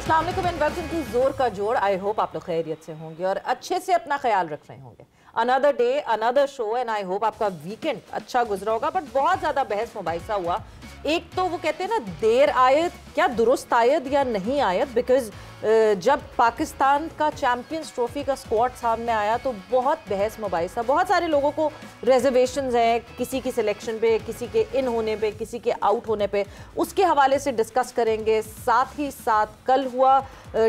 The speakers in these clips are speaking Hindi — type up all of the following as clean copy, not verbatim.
अस्सलाम वालेकुम एंड वेलकम टू जोर का जोड़। आई होप आप लोग खैरियत से होंगे और अच्छे से अपना ख्याल रख रहे होंगे। Another day another show and I hope आपका वीकेंड अच्छा गुजरा होगा। बट बहुत ज्यादा बहस मुबाहिसा हुआ। एक तो वो कहते हैं ना, देर आयत क्या दुरुस्त आयत या नहीं आयत, बिकॉज जब पाकिस्तान का चैंपियंस ट्रॉफी का स्क्वाड सामने आया तो बहुत बहस मुबाहिसा, बहुत सारे लोगों को रिजर्वेशंस हैं किसी की सिलेक्शन पे, किसी के इन होने पे, किसी के आउट होने पे। उसके हवाले से डिस्कस करेंगे। साथ ही साथ कल हुआ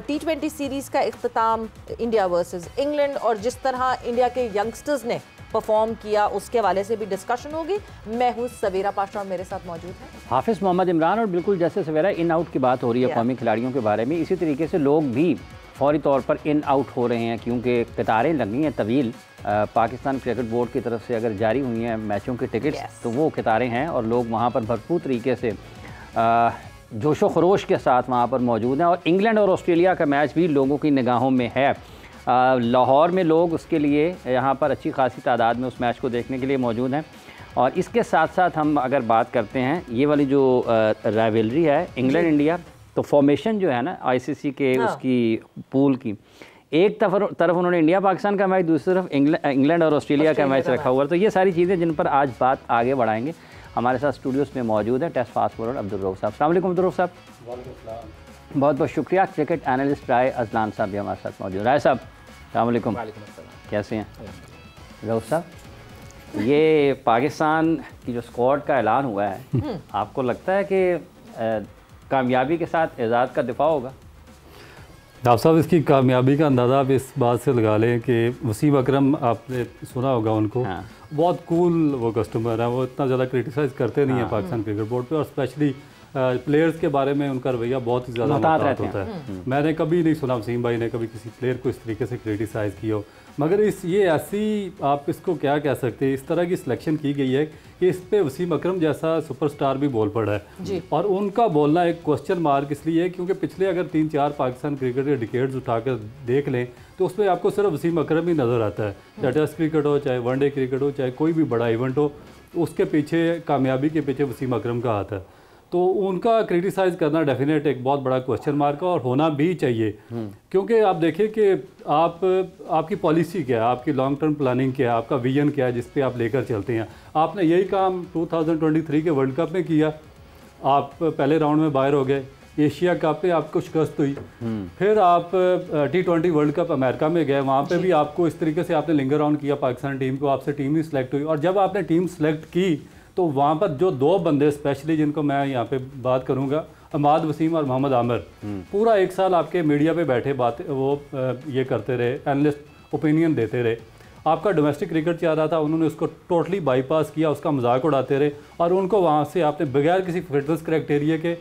T20 सीरीज़ का इख्तिताम इंडिया वर्सेस इंग्लैंड और जिस तरह इंडिया के यंगस्टर्स ने परफॉर्म किया उसके हवाले से भी डिस्कशन होगी। मैं हूँ सवेरा पाशा और मेरे साथ मौजूद है हाफिज़ मोहम्मद इमरान। और बिल्कुल जैसे सवेरा इन आउट की बात हो रही है कौमी खिलाड़ियों के बारे में, इसी तरीके से लोग भी फौरी तौर पर इन आउट हो रहे हैं क्योंकि कतारें लगी हैं तवील। पाकिस्तान क्रिकेट बोर्ड की तरफ से अगर जारी हुई हैं मैचों के टिकट्स तो वो कतारें हैं और लोग वहाँ पर भरपूर तरीके से जोशो खरोश के साथ वहाँ पर मौजूद हैं। और इंग्लैंड और ऑस्ट्रेलिया का मैच भी लोगों की निगाहों में है। लाहौर में लोग उसके लिए यहाँ पर अच्छी खासी तादाद में उस मैच को देखने के लिए मौजूद हैं। और इसके साथ साथ हम अगर बात करते हैं ये वाली जो राइवलरी है इंग्लैंड इंडिया, तो फॉर्मेशन जो है ना आईसीसी के उसकी पूल की, एक तरफ उन्होंने इंडिया पाकिस्तान का मैच, दूसरी तरफ इंग्लैंड और ऑस्ट्रेलिया का मैच रखा हुआ है। तो ये सारी चीज़ें जिन पर आज बात आगे बढ़ाएंगे। हमारे साथ स्टूडियोज़ में मौजूद है test fast bowler Abdul Rauf साहब। अस्सलाम वालेकुम अब्दुल रऊफ साहब। बहुत बहुत शुक्रिया। क्रिकेट एनालिस्ट राय अजलान साहब भी हमारे साथ मौजूद। राय साहब अस्सलाम वालेकुम, कैसे हैं? रऊफ साहब, ये पाकिस्तान की जो स्क्वाड का ऐलान हुआ है, आपको लगता है कि कामयाबी के साथ एजाज़ का दिफा होगा? डॉक्टर साहब, इसकी कामयाबी का अंदाज़ा आप इस बात से लगा लें कि वसीम अकरम, आपने सुना होगा उनको, हाँ। बहुत कूल वो कस्टमर है, वो इतना ज़्यादा क्रिटिसाइज़ करते नहीं है पाकिस्तान क्रिकेट बोर्ड पे, और स्पेशली प्लेयर्स के बारे में उनका रवैया बहुत ही ज़्यादा मुतात होता है। मैंने कभी नहीं सुना वसीम भाई ने कभी किसी प्लेयर को इस तरीके से क्रिटिसाइज़ किया हो। मगर ये ऐसी, आप इसको क्या कह सकते हैं, इस तरह की सिलेक्शन की गई है कि इस पे वसीम अकरम जैसा सुपरस्टार भी बोल पड़ा है। और उनका बोलना एक क्वेश्चन मार्क इसलिए है क्योंकि पिछले अगर 3-4 पाकिस्तान क्रिकेट के डिकेड्स उठाकर देख लें तो उसमें आपको सिर्फ वसीम अकरम ही नज़र आता है। चाहे टेस्ट क्रिकेट हो, चाहे वनडे क्रिकेट हो, चाहे कोई भी बड़ा इवेंट हो, उसके पीछे, कामयाबी के पीछे वसीम अकरम का हाथ है। तो उनका क्रिटिसाइज़ करना डेफिनेट एक बहुत बड़ा क्वेश्चन मार्क है और होना भी चाहिए। क्योंकि आप देखिए कि आपकी पॉलिसी क्या है, आपकी लॉन्ग टर्म प्लानिंग क्या है, आपका विजन क्या है जिस पे आप लेकर चलते हैं। आपने यही काम 2023 के वर्ल्ड कप में किया। आप पहले राउंड में बाहर हो गए, एशिया कप पे आपको शिकस्त हुई, फिर आप T20 वर्ल्ड कप अमेरिका में गए, वहाँ पे भी आपको इस तरीके से आपने लिंगर ऑन किया पाकिस्तान टीम को, आपसे टीम ही सिलेक्ट हुई। और जब आपने टीम सेलेक्ट की तो वहाँ पर जो 2 बंदे स्पेशली जिनको मैं यहाँ पे बात करूँगा, अहमद वसीम और मोहम्मद आमिर, पूरा 1 साल आपके मीडिया पे बैठे बातें वो ये करते रहे, एनालिस्ट ओपिनियन देते रहे। आपका डोमेस्टिक क्रिकेट चल रहा था, उन्होंने उसको टोटली बाईपास किया, उसका मजाक उड़ाते रहे और उनको वहाँ से आपने बगैर किसी फिटनेस क्राइटेरिया के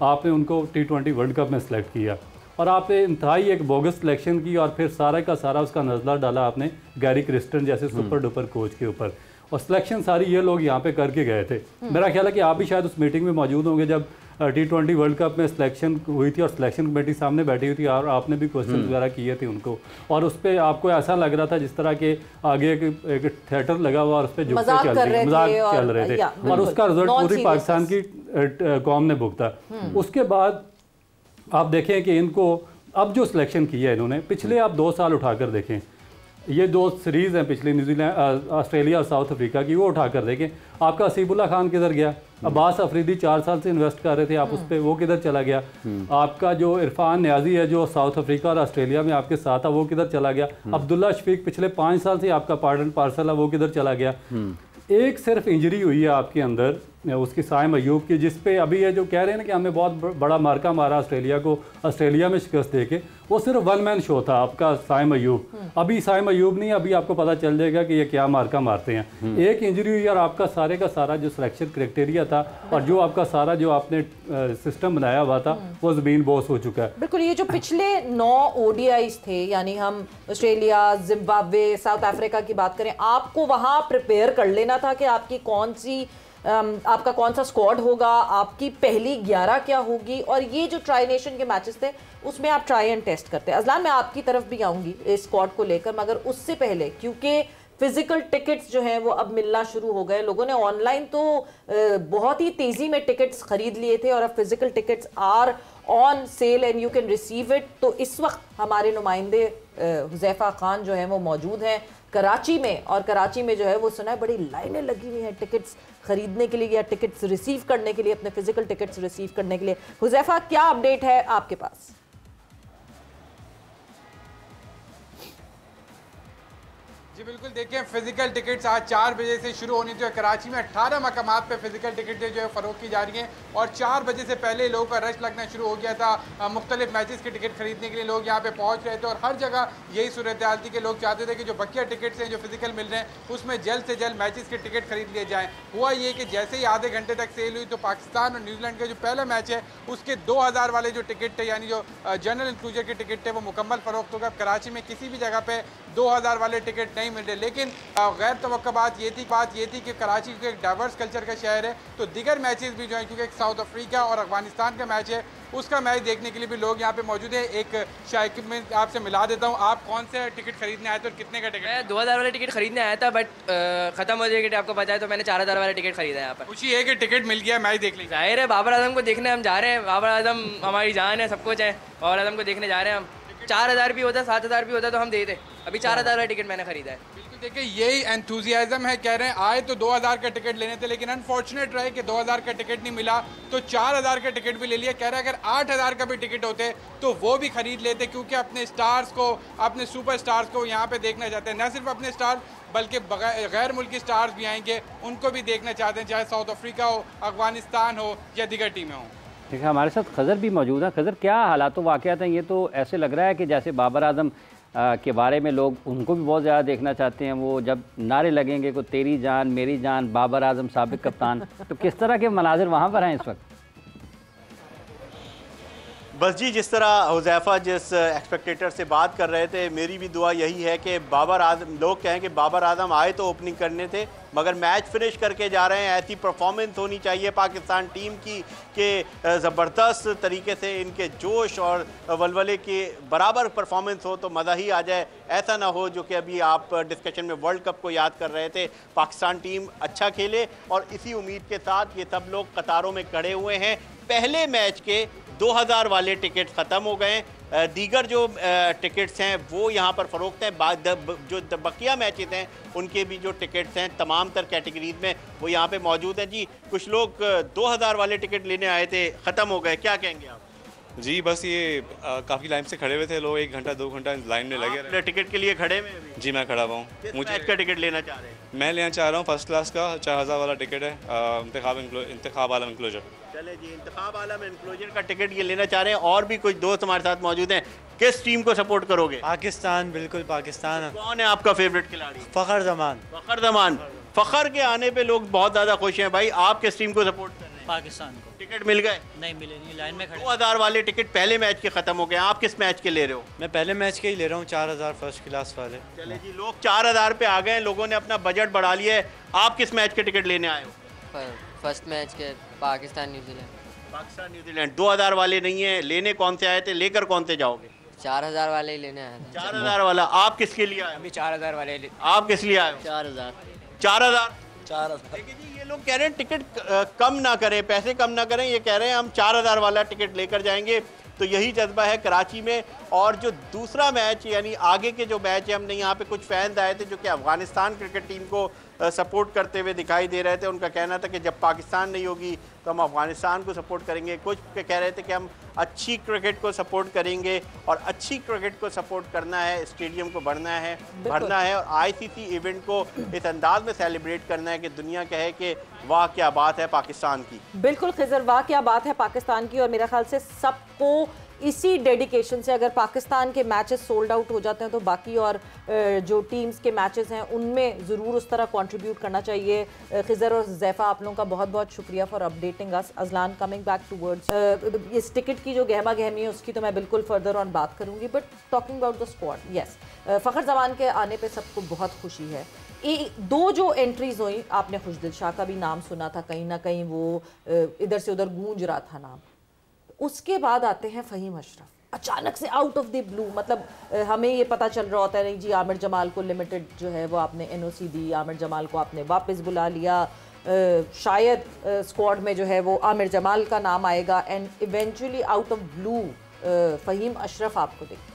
आपने उनको T20 वर्ल्ड कप में सेलेक्ट किया। और आपने इंतहाई एक बोगस सिलेक्शन की और फिर सारा का सारा उसका नज़ला डाला आपने गैरी क्रिस्टन जैसे सुपर डुपर कोच के ऊपर। और सिलेक्शन सारी ये लोग यहाँ पे करके गए थे। मेरा ख्याल है कि आप भी शायद उस मीटिंग में मौजूद होंगे जब T20 वर्ल्ड कप में सिलेक्शन हुई थी और सिलेक्शन कमेटी सामने बैठी हुई थी और आपने भी क्वेश्चन वगैरह किए थे उनको, और उस पर आपको ऐसा लग रहा था जिस तरह के आगे एक थिएटर लगा हुआ और उस पर मजाक चल रहे थे और उसका रिजल्ट पूरी पाकिस्तान की कौम ने भुगता। उसके बाद आप देखें कि इनको अब जो सिलेक्शन किया है इन्होंने, पिछले आप 2 साल उठाकर देखें, ये 2 सीरीज़ हैं पिछली, न्यूजीलैंड, ऑस्ट्रेलिया और साउथ अफ्रीका की, वो उठाकर देखें। आपका हसीबुल्ला खान किधर गया? अब्बास अफरीदी 4 साल से इन्वेस्ट कर रहे थे आप उस पर, वो किधर चला गया? आपका जो इरफान न्याजी है जो साउथ अफ्रीका और ऑस्ट्रेलिया में आपके साथ था, वो किधर चला गया? अब्दुल्ला शफीक पिछले 5 साल से आपका पार्ट एंड पार्सल है, वो किधर चला गया? एक सिर्फ इंजरी हुई है आपके अंदर उसकी साइम अयूब की, जिस पे अभी ये जो कह रहे हैं ना कि हमें बहुत बड़ा मार्का मारा ऑस्ट्रेलिया को, ऑस्ट्रेलिया में शिकस्त देके, वो सिर्फ 1 मैन शो था आपका साइम अयूब। अभी साइम अयूब नहीं, अभी आपको पता चल जाएगा कि ये क्या मार्का मारते हैं। एक इंजरी हुई और आपका सारे का सारा जो सिलेक्शन क्राइटेरिया था और जो आपका सारा जो आपने सिस्टम बनाया हुआ था वो ज़मीन बोस हो चुका है। बिल्कुल। ये जो पिछले 9 ODIs थे, यानी हम ऑस्ट्रेलिया, जिम्बाब्वे, साउथ अफ्रीका की बात करें, आपको वहाँ प्रिपेयर कर लेना था कि आपकी आपका कौन सा स्क्वाड होगा, आपकी पहली 11 क्या होगी, और ये जो ट्राई नेशन के मैचेस थे उसमें आप ट्राई एंड टेस्ट करते हैं। अजलान, मैं आपकी तरफ भी आऊँगी इस स्क्वाड को लेकर, मगर उससे पहले क्योंकि फिजिकल टिकट्स जो हैं वो अब मिलना शुरू हो गए। लोगों ने ऑनलाइन तो बहुत ही तेजी में टिकट्स खरीद लिए थे और अब physical tickets are on sale and you can receive it. तो इस वक्त हमारे नुमाइंदे हुज़ैफा खान जो हैं वो मौजूद हैं कराची में, और कराची में जो है वो सुना है बड़ी लाइनें लगी हुई हैं टिकट्स खरीदने के लिए या टिकट्स रिसीव करने के लिए, अपने फिजिकल टिकट्स रिसीव करने के लिए। हुज़ैफा, क्या अपडेट है आपके पास? जी बिल्कुल, देखिए फिजिकल टिकट्स आज 4 बजे से शुरू होनी चाहिए। कराची में 18 मकामात पे फिजिकल टिकटें जो है फ़रोख्त की जा रही हैं और 4 बजे से पहले लोगों का रश लगना शुरू हो गया था। मुख्तलिफ मैचेस के टिकट खरीदने के लिए लोग यहाँ पे पहुँच रहे थे और हर जगह यही सूरत हाल थी कि लोग चाहते थे कि जो बकिया टिकट्स हैं जो फिजिकल मिल रहे हैं उसमें जल्द से जल्द मैचेस के टिकट खरीद लिए जाएँ। हुआ ये कि जैसे ही आधे घंटे तक सेल हुई तो पाकिस्तान और न्यूजीलैंड का जो पहला मैच है उसके 2000 वाले जो टिकट थे यानी जो जनरल इंक्लूजर के टिकट थे वो मुकम्मल फ़रोख्त होगा। कराची में किसी भी जगह पर 2000 वाले टिकट नहीं मिल रहे, लेकिन गैर तवक्का बात ये थी कि कराची एक डाइवर्स कल्चर का शहर है तो दिगर मैचेस भी जो है, क्योंकि साउथ अफ्रीका और अफगानिस्तान का मैच है उसका मैच देखने के लिए भी लोग यहाँ पे मौजूद है। एक शायद मैं आपसे मिला देता हूँ, आप कौन से टिकट खरीदने आए थे और कितने का टिकट? मैं 2000 वाले टिकट खरीदने आया था बट खत्म हो जाएगी आपको पता है, तो मैंने 4000 वाला टिकट खरीदा है यहाँ पर। खुशी है कि टिकट मिल गया, मैच देख लीजिए। जाहिर है बाबर आजम को देखने हम जा रहे हैं, बाबर आजम हमारी जान है, सब कुछ है, बाबर आजम को देखने जा रहे हैं हम। 4000 भी होता 7000 भी होता तो हम देते, अभी 4000 वाला टिकट मैंने खरीदा है। देखिए यही एंथुजियाज्म है, कह रहे हैं आए तो 2000 का टिकट लेने थे लेकिन अनफॉर्चुनेट रहे कि 2000 का टिकट नहीं मिला तो 4000 का टिकट भी ले लिया। कह रहे हैं अगर 8000 का भी टिकट होते तो वो भी खरीद लेते क्योंकि अपने स्टार्स को, अपने सुपर स्टार्स को यहाँ पे देखना चाहते हैं। न सिर्फ अपने स्टार बल्कि गैर मुल्की स्टार्स भी आएंगे, उनको भी देखना चाहते हैं, चाहे साउथ अफ्रीका हो, अफगानिस्तान हो या दिगर टीमें हों। देखिए हमारे साथ खज़र भी मौजूद है। खज़र, क्या हालात वाक़यात हैं? ये तो ऐसे लग रहा है कि जैसे बाबर आजम के बारे में लोग उनको भी बहुत ज़्यादा देखना चाहते हैं। वो जब नारे लगेंगे को तेरी जान मेरी जान बाबर आजम साबिक कप्तान, तो किस तरह के मनाजिर वहाँ पर हैं इस वक्त? बस जी, जिस तरह हुज़ैफ़ा जिस एक्सपेक्टेटर से बात कर रहे थे, मेरी भी दुआ यही है कि बाबर आजम, लोग कहें कि बाबर आजम आए तो ओपनिंग करने थे मगर मैच फिनिश करके जा रहे हैं। ऐसी परफॉर्मेंस होनी चाहिए पाकिस्तान टीम की कि ज़बरदस्त तरीके से इनके जोश और वलवले के बराबर परफॉर्मेंस हो तो मज़ा ही आ जाए। ऐसा ना हो जो कि अभी आप डिस्कशन में वर्ल्ड कप को याद कर रहे थे, पाकिस्तान टीम अच्छा खेले और इसी उम्मीद के साथ ये सब लोग कतारों में खड़े हुए हैं। पहले मैच के 2000 वाले टिकट ख़त्म हो गए, दीगर जो टिकट्स हैं वो यहाँ पर फ़रोख्त हैं। जो बकिया मैचेस हैं उनके भी जो टिकट्स हैं तमाम तर कैटेगरीज में वो यहाँ पे मौजूद हैं। जी, कुछ लोग 2000 वाले टिकट लेने आए थे, ख़त्म हो गए, क्या कहेंगे आप? जी बस ये काफ़ी लाइन से खड़े हुए थे लोग, 1 घंटा 2 घंटा लाइन में लगे रहे। टिकट के लिए खड़े में? जी मैं खड़ा हुआ हूँ। मुझे का टिकट लेना चाह रहे हैं? मैं लेना चाह रहा हूँ फर्स्ट क्लास का 4000 वाला टिकट है, इंतखाब आलम इंक्लोजर। चले जी, इंतखाब आलम इंक्लोजर का टिकट ये लेना चाह रहे हैं। और भी कुछ दोस्त हमारे साथ मौजूद हैं। किस टीम को सपोर्ट करोगे? पाकिस्तान, बिल्कुल पाकिस्तान। कौन है आपका फेवरेट खिलाड़ी? फ़खर ज़मान। फ़खर ज़मान, फ़खर के आने पे लोग बहुत ज़्यादा खुश हैं। भाई आप किस टीम को सपोर्ट कर रहे हैं? पाकिस्तान को। टिकट मिल गए? नहीं मिले, नहीं, लाइन में खड़े। 2000 वाले टिकट पहले मैच के ख़त्म हो गए, आप किस मैच के ले रहे हो? मैं पहले मैच के ही ले रहा हूँ, 4000 फर्स्ट क्लास वाले। चले जी, लोग 4000 पे आ गए, लोगों ने अपना बजट बढ़ा लिया है। आप किस मैच के टिकट लेने आए हो? फर्स्ट मैच के पाकिस्तान न्यूजीलैंड। पाकिस्तान न्यूजीलैंड। 2000 वाले नहीं है, लेने कौन से आए थे, लेकर कौन से जाओगे? 4000 वाले ही लेने आए थे। 4000 वाला। आप किसके लिए आए? अभी 4000 वाले। आप किस लिए आए हो? 4000। 4000। देखिए जी, ये लोग कह रहे हैं टिकट कम ना करें, पैसे कम ना करें, ये कह रहे हैं हम 4000 वाला टिकट लेकर जाएंगे। तो यही जज्बा है कराची में। और जो दूसरा मैच यानी आगे के जो मैच है, हमने यहाँ पे कुछ फैंस आए थे जो कि अफगानिस्तान क्रिकेट टीम को सपोर्ट करते हुए दिखाई दे रहे थे। उनका कहना था कि जब पाकिस्तान नहीं होगी तो हम अफगानिस्तान को सपोर्ट करेंगे। कुछ कह रहे थे कि हम अच्छी क्रिकेट को सपोर्ट करेंगे और अच्छी क्रिकेट को सपोर्ट करना है, स्टेडियम को भरना है और आईसीसी इवेंट को इस अंदाज में सेलिब्रेट करना है कि दुनिया कहे कि वाह क्या बात है पाकिस्तान की। बिल्कुल खिजर, वाह क्या बात है पाकिस्तान की। और मेरा ख्याल से सबको इसी डेडिकेशन से, अगर पाकिस्तान के मैचेस सोल्ड आउट हो जाते हैं तो बाकी और जो टीम्स के मैचेस हैं उनमें ज़रूर उस तरह कंट्रीब्यूट करना चाहिए। खिजर और ज़ैफ़ा, आप लोगों का बहुत बहुत शुक्रिया for updating us. Azlan, coming back to words, इस टिकट की जो गहमा गहमी है उसकी तो मैं बिल्कुल फर्दर ऑन बात करूँगी, but talking about the squad, yes, Fakhar Zaman के आने पर सबको बहुत खुशी है। दो जो एंट्रीज हुई, आपने खुशदिल शाह का भी नाम सुना था, कहीं ना कहीं वो इधर से उधर गूंज रहा था नाम। उसके बाद आते हैं फ़हीम अशरफ। अचानक से आउट ऑफ द ब्लू, मतलब हमें ये पता चल रहा होता है नहीं जी आमिर जमाल को लिमिटेड जो है वो आपने एनओसी दी, आमिर जमाल को आपने वापस बुला लिया, शायद स्क्वाड में जो है वो आमिर जमाल का नाम आएगा, and eventually out of blue Faheem Ashraf आपको देखते हैं।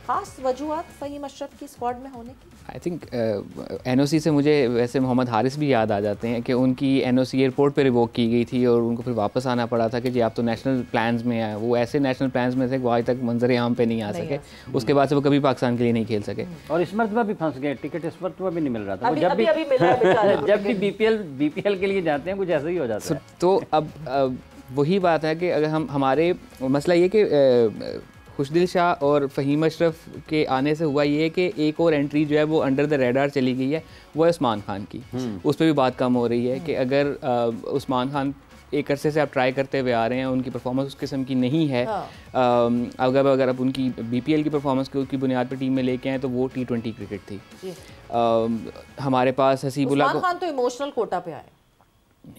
खास वजूहत फ़हीम अशरफ की स्क्वाड में होने की? आई थिंक एनओसी से मुझे वैसे मोहम्मद हारिस भी याद आ जाते हैं कि उनकी एनओसी एयरपोर्ट पे रिवोक की गई थी और उनको फिर वापस आना पड़ा था कि जी आप तो नेशनल प्लान्स में आए। वो ऐसे नेशनल प्लान्स में से वो आज तक मंजर आम पे नहीं आ सके, उसके बाद से वो कभी पाकिस्तान के लिए नहीं खेल सके और इस मरतबा भी फंस गए, टिकट इस मरतबा भी नहीं मिल रहा था। अभी, जब अभी, भी अभी मिल रहा है जब भी बीपीएल के लिए जाते हैं कुछ ऐसा ही हो जाता है। तो अब वही बात है कि अगर हम हमारे मसला ये कि खुशदिल शाह और फ़हीम अशरफ के आने से हुआ ये कि एक और एंट्री जो है वो अंडर द रेडार चली गई है, वो है उस्मान खान की। उस पर भी बात कम हो रही है कि अगर उस्मान खान एक अरसे से आप ट्राई करते हुए आ रहे हैं, उनकी परफॉर्मेंस उस किस्म की नहीं है। अगर आप उनकी बीपीएल की परफॉर्मेंस की बुनियाद पर टीम में लेके आए तो वो T20 क्रिकेट थी। हमारे पास हसीबुल्लाह उस्मान खान तो इमोशनल कोटा पे आए,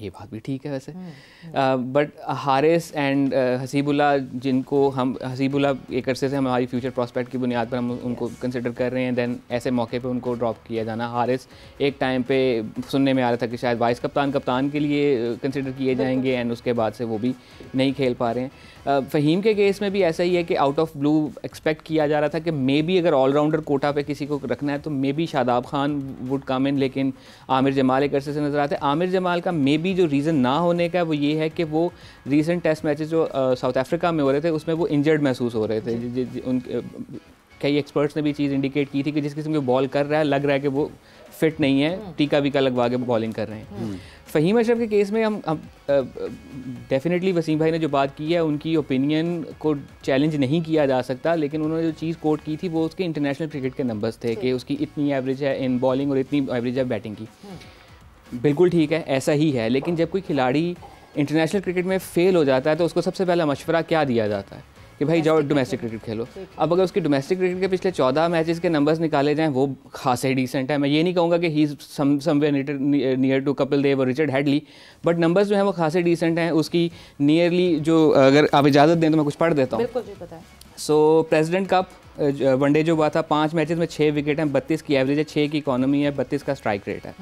ये बात भी ठीक है वैसे, बट हारिस एंड हसीबुल्लाह, जिनको हम हसीबुल्लाह एक अरसे से हमारी फ्यूचर प्रॉस्पेक्ट की बुनियाद पर हम उनको कंसिडर कर रहे हैं, दैन ऐसे मौके पे उनको ड्रॉप किया जाना। हारिस एक टाइम पे सुनने में आ रहा था कि शायद वाइस कप्तान के लिए कंसिडर किए जाएंगे, एंड उसके बाद से वो भी नहीं खेल पा रहे हैं। फ़हीम के केस में भी ऐसा ही है कि आउट ऑफ ब्लू एक्सपेक्ट किया जा रहा था कि मे बी अगर ऑलराउंडर कोटा पे किसी को रखना है तो maybe Shadab Khan would come in, लेकिन आमिर जमाल एक अरसे से नज़र आते हैं। आमिर जमाल का मे बी जो रीज़न ना होने का वो ये है कि वो रीसेंट टेस्ट मैचेस जो साउथ अफ्रीका में हो रहे थे उसमें वो इंजर्ड महसूस हो रहे थे। कई एक्सपर्ट्स ने भी चीज़ इंडिकेट की थी कि जिस किस्म की बॉल कर रहा है लग रहा है कि वो फिट नहीं है, टीका वीका लगवा के बॉलिंग कर रहे हैं। फ़हीम अशरफ के केस में हम डेफिनेटली वसीम भाई ने जो बात की है उनकी ओपिनियन को चैलेंज नहीं किया जा सकता, लेकिन उन्होंने जो चीज़ कोट की थी वो उसके इंटरनेशनल क्रिकेट के नंबर्स थे कि उसकी इतनी एवरेज है इन बॉलिंग और इतनी एवरेज है बैटिंग की। बिल्कुल ठीक है, ऐसा ही है, लेकिन जब कोई खिलाड़ी इंटरनेशनल क्रिकेट में फेल हो जाता है तो उसको सबसे पहला मशवरा क्या दिया जाता है कि भाई जाओ डोमेस्टिक क्रिकेट खेलो। अब अगर उसकी डोमेस्टिक क्रिकेट के पिछले 14 मैचेस के नंबर्स निकाले जाएं वो खासे डिसेंट है। मैं ये नहीं कहूँगा कि ही somewhere near to Kapil Dev और रिचर्ड हेडली, बट नंबर्स जो हैं वो खासे डिसेंट हैं। उसकी नियरली जो, अगर आप इजाज़त दें तो मैं कुछ पढ़ देता हूँ। बिल्कुल जी, बताएं। सो प्रेसिडेंट कप वनडे जो हुआ था 5 मैचेस में 6 विकेट हैं, 32 की एवरेज है, 6 की इकोनॉमी है, 32 का स्ट्राइक रेट है।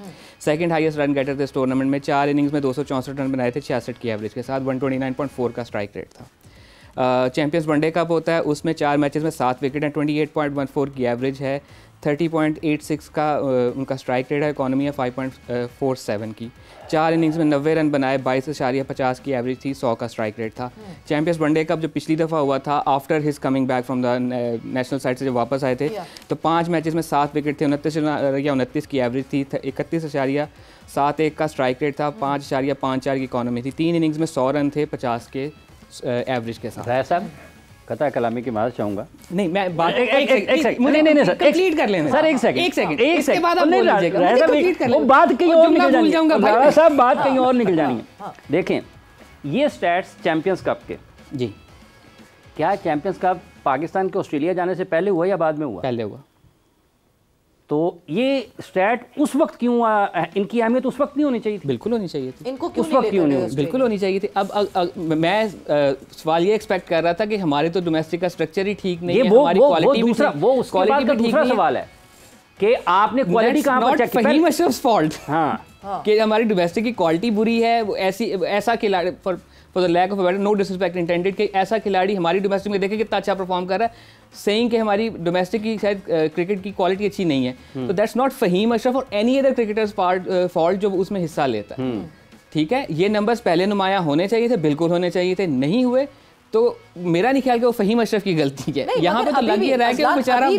सेकंड हाईएस्ट रन गेटर थे इस टूर्नामेंट में, 4 इनिंग्स में 264 रन बनाए थे, 66 की एवरेज के साथ, 129.4 का स्ट्राइक रेट था। चैंपियंस वनडे कप होता है, उसमें 4 मैचेस में 7 विकेट हैं, 28.14 की एवरेज है, 30.86 का उनका स्ट्राइक रेट है, इकोनॉमी है 5.47 की। 4 इनिंग्स में 90 रन बनाए, 22.50 की एवरेज थी, 100 का स्ट्राइक रेट था। चैंपियंस वनडे कप जो पिछली दफ़ा हुआ था after his coming back from the national side से जब वापस आए थे तो 5 मैचेस में 7 विकेट थे, 29 की एवरेज थी, 31.71 का स्ट्राइक रेट था, 5.54 की इकोनॉमी थी। 3 इनिंग्स में 100 रन थे 50 के एवरेज के साथ। राय साहब कता कलामी की माज़ चाहूँगा। नहीं मैं बात एक सेकंड नहीं सर कंप्लीट कर लेना सर, एक सेकंड इसके बाद आप बोल लीजिएगा, कंप्लीट कर वो बात कहीं और निकल जानी है भाई साहब, बात कहीं और निकल जानी है। देखें ये स्टैट्स चैंपियंस कप के जी, क्या चैंपियंस कप पाकिस्तान के ऑस्ट्रेलिया जाने से पहले हुआ या बाद में हुआ? पहले हुआ। तो ये स्टैट उस वक्त क्यों इनकी अहमियत उस वक्त नहीं होनी चाहिए थी? बिल्कुल होनी चाहिए थी, इनको उस वक्त क्यों नहीं होनी? बिल्कुल होनी चाहिए थी। अब मैं सवाल ये एक्सपेक्ट कर रहा था कि हमारे तो डोमेस्टिक का स्ट्रक्चर ही ठीक नहीं है, हमारी क्वालिटी भी दूसरा सवाल है कि आपने क्वालिटी कहाँ पर चेक की? फ़हीम अशरफ्स फॉल्ट हाँ कि हमारी डोमेस्टिक की क्वालिटी बुरी है, ऐसा खिलाड़ी for the lack of no disrespect intended कि ऐसा खिलाड़ी हमारी डोमेस्टिक में देखे कितना अच्छा परफॉर्म कर रहा है, सेइंग कि हमारी डोमेस्टिक की शायद क्रिकेट की क्वालिटी अच्छी नहीं है, तो दैट्स नॉट फ़हीम अशरफ और एनी अदर क्रिकेटर्स फॉल्ट जो उसमें हिस्सा लेता है। ठीक है, ये नंबर्स पहले नुमाया होने चाहिए थे, बिल्कुल होने चाहिए थे, नहीं हुए तो मेरा नहीं ख्याल कि वो फ़हीम अशरफ की गलती है। यहाँ पे तो लग ही रहा है कि वो बेचारा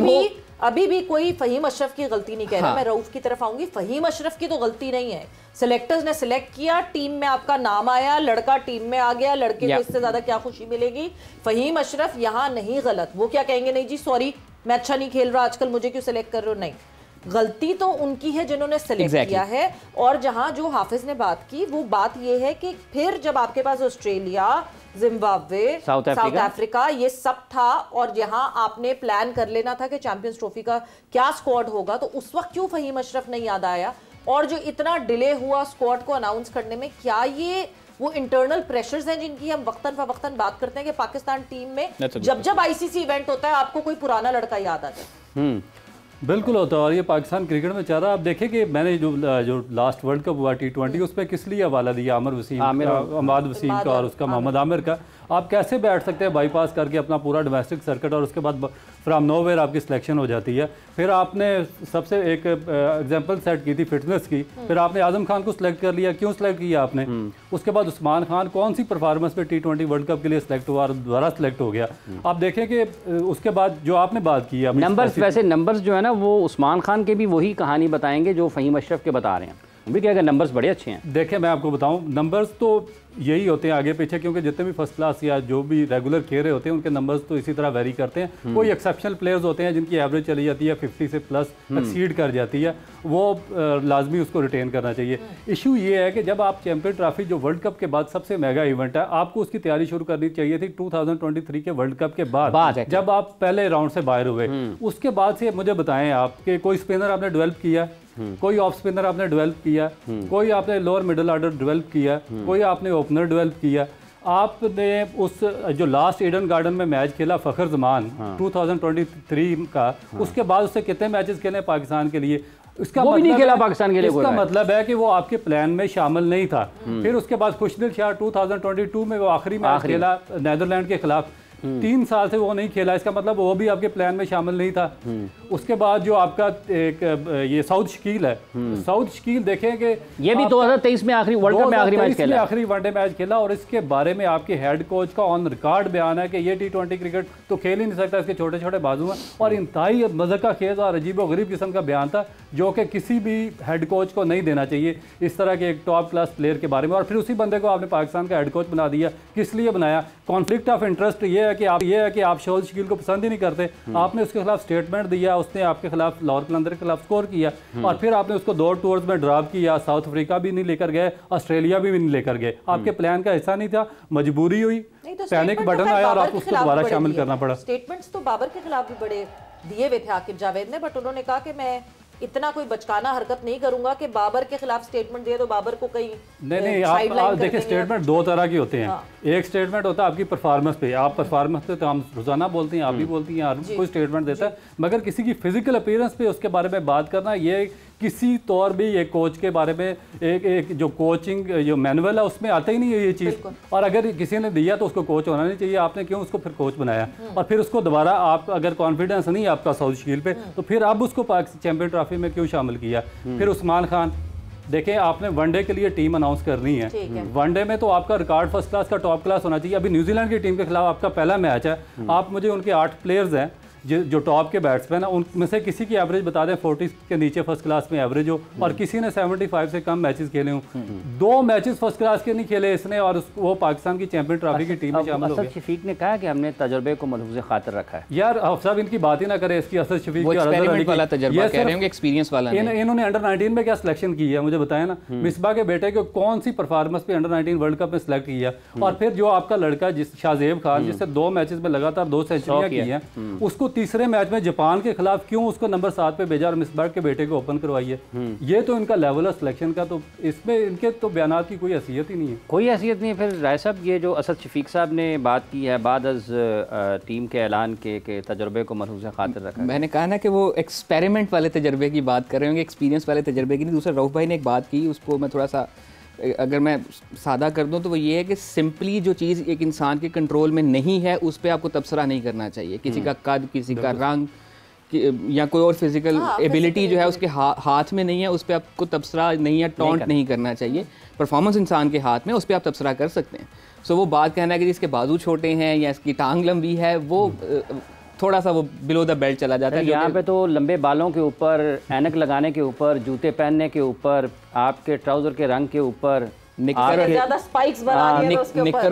अभी भी कोई फ़हीम अशरफ की गलती नहीं कह रहा। मैं रऊफ की तरफ आऊंगी, फ़हीम अशरफ की तो गलती नहीं है। सिलेक्टर्स ने सिलेक्ट किया, टीम में आपका नाम आया, लड़का टीम में आ गया, लड़के को इससे ज्यादा क्या खुशी मिलेगी? फ़हीम अशरफ यहाँ नहीं गलत। वो क्या कहेंगे, नहीं जी सॉरी मैं अच्छा नहीं खेल रहा आजकल, मुझे क्यों सिलेक्ट कर रहे हो? नहीं, गलती तो उनकी है जिन्होंने सेलेक्ट किया है। और जहां जो हाफिज ने बात की वो बात ये है कि फिर जब आपके पास ऑस्ट्रेलिया, जिम्बाब्वे, साउथ अफ्रीका ये सब था और यहां आपने प्लान कर लेना था कि चैंपियंस ट्रॉफी का क्या स्क्वाड होगा, तो उस वक्त क्यों फ़हीम अशरफ नहीं याद आया? और जो इतना डिले हुआ स्क्वाड को अनाउंस करने में, क्या ये वो इंटरनल प्रेशर्स हैं जिनकी हम वक्तन फवक्तन बात करते हैं कि पाकिस्तान टीम में जब जब आईसीसी इवेंट होता है आपको कोई पुराना लड़का याद आ जाए। बिल्कुल होता है, और ये पाकिस्तान क्रिकेट में चाह रहा है। आप देखें कि मैंने जो लास्ट वर्ल्ड कप हुआ T20 उसमें किस लिए हवाला दिया, अहमद वसीम का और उसका मोहम्मद आमिर का। आप कैसे बैठ सकते हैं बाईपास करके अपना पूरा डोमेस्टिक सर्किट, और उसके बाद फ्राम नोवेयर आपकी सिलेक्शन हो जाती है। फिर आपने सबसे एक एग्जांपल सेट की थी फिटनेस की, फिर आपने आजम खान को सिलेक्ट कर लिया। क्यों सिलेक्ट किया आपने? उसके बाद उस्मान खान कौन सी परफॉर्मेंस पे T20 वर्ल्ड कप के लिए सिलेक्ट हुआ और दोबारा सिलेक्ट हो गया। आप देखें कि उसके बाद जो आपने बात की नंबर्स, वैसे नंबर्स जो है ना वो उस्मान खान के भी वही कहानी बताएंगे जो फ़हीम अशरफ के बता रहे हैं, भी क्या नंबर्स बड़े अच्छे हैं। देखें मैं आपको बताऊं, नंबर्स तो यही होते हैं आगे पीछे, क्योंकि जितने भी फर्स्ट क्लास या जो भी रेगुलर खेल रहे होते हैं उनके नंबर्स तो इसी तरह वेरी करते हैं। कोई एक्सेप्शनल प्लेयर्स होते हैं जिनकी एवरेज चली जाती है 50 से प्लस एक्सीड कर जाती है, वो लाजमी उसको रिटेन करना चाहिए। इशू ये है कि जब आप चैंपियन ट्रॉफी जो वर्ल्ड कप के बाद सबसे मेगा इवेंट है, आपको उसकी तैयारी शुरू करनी चाहिए थी 2023 के वर्ल्ड कप के बाद जब आप पहले राउंड से बाहर हुए। उसके बाद से मुझे बताएं आप कि कोई स्पिनर आपने डेवलप किया, कोई ऑफ स्पिनर आपने डेवलप किया, कोई आपने लोअर मिडिल ऑर्डर डेवलप किया, कोई आपने ओपनर डेवलप किया। आपने उस जो लास्ट ईडन गार्डन में मैच खेला फखर जमान 2023 का, उसके बाद उससे कितने मैचेस खेले पाकिस्तान के लिए? इसका वो भी नहीं खेला पाकिस्तान के लिए। इसका मतलब है कि वो आपके प्लान में शामिल नहीं था। फिर उसके बाद खुशदिल शाह 2022 में वो आखिरी मैच खेला नीदरलैंड के खिलाफ, 3 साल से वो नहीं खेला, इसका मतलब वो भी आपके प्लान में शामिल नहीं था। उसके बाद जो आपका एक ये साउथ शकील है, साउथ शकील देखें कि ये भी 2023 में आखिरी वर्ल्ड कप में आखिरी मैच खेला, आखिरी वनडे मैच खेला, और इसके बारे में आपके हेड कोच का ऑन रिकॉर्ड बयान है कि ये T20 क्रिकेट तो खेल ही नहीं सकता, इसके छोटे छोटे बाजू हैं। और इंतहाई मज़ाक़ खेज़ और अजीब और गरीब किस्म का बयान था जो कि किसी भी हेड कोच को नहीं देना चाहिए इस तरह के एक टॉप क्लास प्लेयर के बारे में। और फिर उसी बंदे को आपने पाकिस्तान का हेड कोच बना दिया। किस लिए बनाया? कॉन्फ्लिक्ट ऑफ इंटरेस्ट ये है कि आप शोल शकील को पसंद ही नहीं करते। आपने उसके खिलाफ स्टेटमेंट दिया, उसने आपके खिलाफ लाहौर कलंदर के खिलाफ स्कोर किया, और फिर आपने उसको 2 टूर्स में ड्रॉप किया। साउथ अफ्रीका भी नहीं लेकर गए, ऑस्ट्रेलिया भी नहीं लेकर गए, आपके प्लान का हिस्सा नहीं था, मजबूरी हुई, पैनिक बटन आया और आपको उसको दोबारा शामिल करना पड़ा। स्टेटमेंट्स तो बाबर के खिलाफ भी बड़े दिए हुए थे आकिब जावेद ने, बट उन्होंने कहा कि मैं इतना कोई बचकाना हरकत नहीं करूंगा कि बाबर के खिलाफ स्टेटमेंट दिए तो बाबर को कहीं नहीं आप देखिए स्टेटमेंट 2 तरह की होते हैं। एक स्टेटमेंट होता है आपकी परफॉर्मेंस पे, आप परफॉर्मेंस पे तो हम रोजाना बोलते हैं, आप भी बोलती हैं, हर कोई स्टेटमेंट देता है, मगर किसी की फिजिकल अपीयरेंस पे उसके बारे में बात करना, ये किसी तौर भी एक कोच के बारे में एक जो कोचिंग जो मैनुअल है उसमें आता ही नहीं है ये चीज़। और अगर किसी ने दिया तो उसको कोच होना नहीं चाहिए, आपने क्यों उसको फिर कोच बनाया? और फिर उसको दोबारा आप अगर कॉन्फिडेंस नहीं है आपका साउथ शकील पे, तो फिर अब उसको चैंपियन ट्रॉफी में क्यों शामिल किया? फिर उस्मान खान, देखें आपने वनडे के लिए टीम अनाउंस करनी है, वनडे में तो आपका रिकॉर्ड फर्स्ट क्लास का टॉप क्लास होना चाहिए। अभी न्यूजीलैंड की टीम के खिलाफ आपका पहला मैच है, आप मुझे उनके 8 प्लेयर्स हैं जो टॉप के बैट्समैन हैं, उनमें से किसी की एवरेज बता दें 40 के नीचे फर्स्ट क्लास में एवरेज हो, और किसी ने 75 से कम मैचेस खेले हों। 2 मैचेस फर्स्ट क्लास के नहीं खेले इसने, और वो पाकिस्तान की चैंपियन ट्रॉफी की टीम में शामिल हो गया। असद शफीक ने कहा कि हमने तजुर्बे को मलहूज़ खातिर रखा है। यार साहब इनकी बात ही ना करें इसकी। असद शफीक इन्होंने अंडर 19 में क्या सिलेक्शन की है मुझे बताया ना। मिसबा के बेटे को कौन सी परफॉर्मेंस पे अंडर 19 वर्ल्ड कप में सिलेक्ट किया, और फिर जो आपका लड़का शाहजेब खान जिससे 2 मैचेस में लगातार 2 सेंचुरियां की हैं, उसको तीसरे मैच में जापान के खिलाफ क्यों उसको नंबर 7 पे भेजा और मिसबाह के बेटे को ओपन करवाई है? ये तो इनका लेवल है सिलेक्शन का, तो इसमें इनके तो बयानात की कोई हैसियत ही नहीं है, कोई हैसियत नहीं है। फिर राय साहब ये जो असद शफीक साहब ने बात की है बाद अज टीम के ऐलान के तजर्बे को मलहूज़ खातिर रखा, मैंने कहा ना कि वो एक्सपेरिमेंट वाले तजर्बे की बात कर रहे होंगे, एक्सपीरियंस वाले तजर्बे की नहीं। दूसरा रऊफ भाई ने एक बात की, उसको मैं थोड़ा सा अगर मैं सादा कर दूं तो वो ये है कि सिंपली जो चीज़ एक इंसान के कंट्रोल में नहीं है उस पर आपको तबसरा नहीं करना चाहिए। किसी का कद, किसी का रंग या कोई और फिजिकल एबिलिटी जो है उसके हाथ में नहीं है, उस पर आपको तबसरा नहीं है, टॉन्ट नहीं करना चाहिए। परफॉर्मेंस इंसान के हाथ में, उस पर आप तबसरा कर सकते हैं। सो वो बात कहना है कि जिसके बाजू छोटे हैं या इसकी टांग लंबी है, वो थोड़ा सा वो बिलो द बेल्ट चला जाता है। यहाँ पे तो लंबे बालों के ऊपर, ऐनक लगाने के ऊपर, जूते पहनने के ऊपर, आपके ट्राउजर के रंग के ऊपर, निक्कर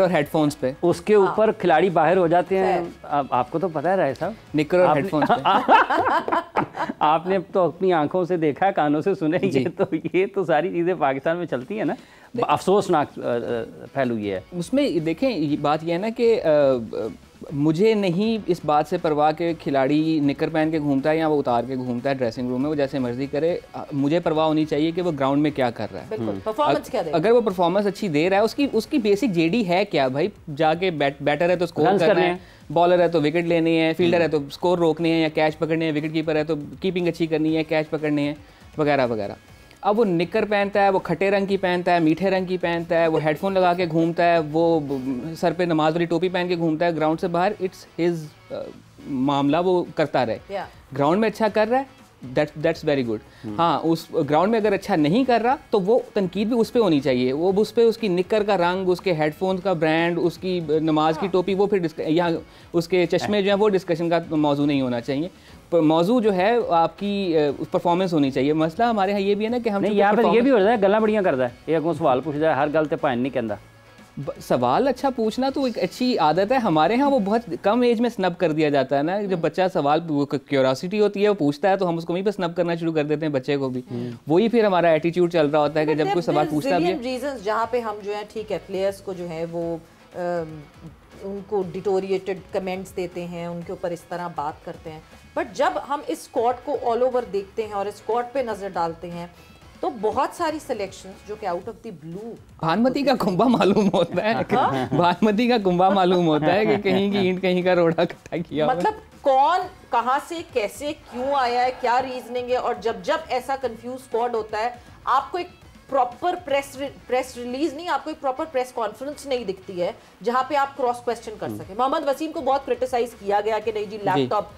और हेडफोन्स पे, उसके ऊपर खिलाड़ी बाहर हो जाते हैं। आपको तो पता है राय साहब, निक्कर और हेडफोन्स पे आपने तो अपनी आंखों से देखा, कानों से सुने, ये तो सारी चीज़ें पाकिस्तान में चलती है ना। अफसोसनाक फैल हुई है। उसमें देखें बात यह है ना कि मुझे नहीं इस बात से परवाह के खिलाड़ी निकर पहन के घूमता है या वो उतार के घूमता है ड्रेसिंग रूम में, वो जैसे मर्जी करे। मुझे परवाह होनी चाहिए कि वो ग्राउंड में क्या कर रहा है, परफॉर्मेंस क्या देगा। अगर वो परफॉर्मेंस अच्छी दे रहा है, उसकी बेसिक जेडी है क्या भाई, जाके बैटर है तो स्कोर करना है, बॉलर है तो विकेट लेनी है, फील्डर है तो स्कोर रोकने हैं या कैच पकड़ने हैं, विकेट कीपर है तो कीपिंग अच्छी करनी है, कैच पकड़ने हैं, वगैरह वगैरह। अब वो निकर पहनता है, वो खट्टे रंग की पहनता है, मीठे रंग की पहनता है, वो हेडफोन लगा के घूमता है, वो सर पे नमाज वाली टोपी पहन के घूमता है ग्राउंड से बाहर, इट्स हिज मामला, वो करता रहे। ग्राउंड में अच्छा कर रहा है, दैट्स वेरी गुड। हाँ, उस ग्राउंड में अगर अच्छा नहीं कर रहा तो वो तनकीद भी उस पर होनी चाहिए, वो उस पर उसकी निकर का रंग, उसके हेडफोन्स का ब्रांड, उसकी नमाज की टोपी, वो फिर या उसके चश्मे जो हैं वो डिस्कशन का मौजू नहीं होना चाहिए। मौजू जो है आपकी परफॉर्मेंस होनी चाहिए। मसला हमारे यहाँ ये भी है ना कि हम यहाँ पर ये भी हो जाता है गल्ला बड़ियाँ करता है, एक को सवाल पूछ जाए हर गल ते भाई नहीं कहता। सवाल अच्छा पूछना तो एक अच्छी आदत है, हमारे यहाँ वो बहुत कम एज में स्नब कर दिया जाता है ना। जब बच्चा सवाल, क्यूरियोसिटी होती है, वो पूछता है तो हम उसको वहीं पे स्नब करना शुरू कर देते हैं बच्चे को भी। वही फिर हमारा एटीट्यूड चल रहा होता है कि जब कोई सवाल पूछता भी है। रीजंस जहाँ पे हम जो है ठीक है प्लेयर्स को जो है वो उनको डिटोरिएटेड कमेंट्स देते हैं, उनके ऊपर इस तरह बात करते हैं, बट जब हम इस स्क्वाड को ऑल ओवर देखते हैं और इस स्क्वाड पे नजर डालते हैं तो बहुत सारी सिलेक्शंस जो कि out of the blue Bhanumati का कुंभा मालूम होता है, भानुमति का कुंभा मालूम होता है कि कहीं की ईंट कहीं का रोड़ा इकट्ठा किया, मतलब कौन कहां से कैसे क्यों आया है, क्या रीजनिंग है। और जब जब ऐसा कंफ्यूज स्क्वाड होता है, आपको एक प्रॉपर प्रेस रिलीज नहीं, आपको एक प्रॉपर प्रेस कॉन्फ्रेंस नहीं दिखती है जहां पे आप क्रॉस क्वेश्चन कर सके। मोहम्मद वसीम को बहुत क्रिटिसाइज किया गया कि नहीं जी लैपटॉप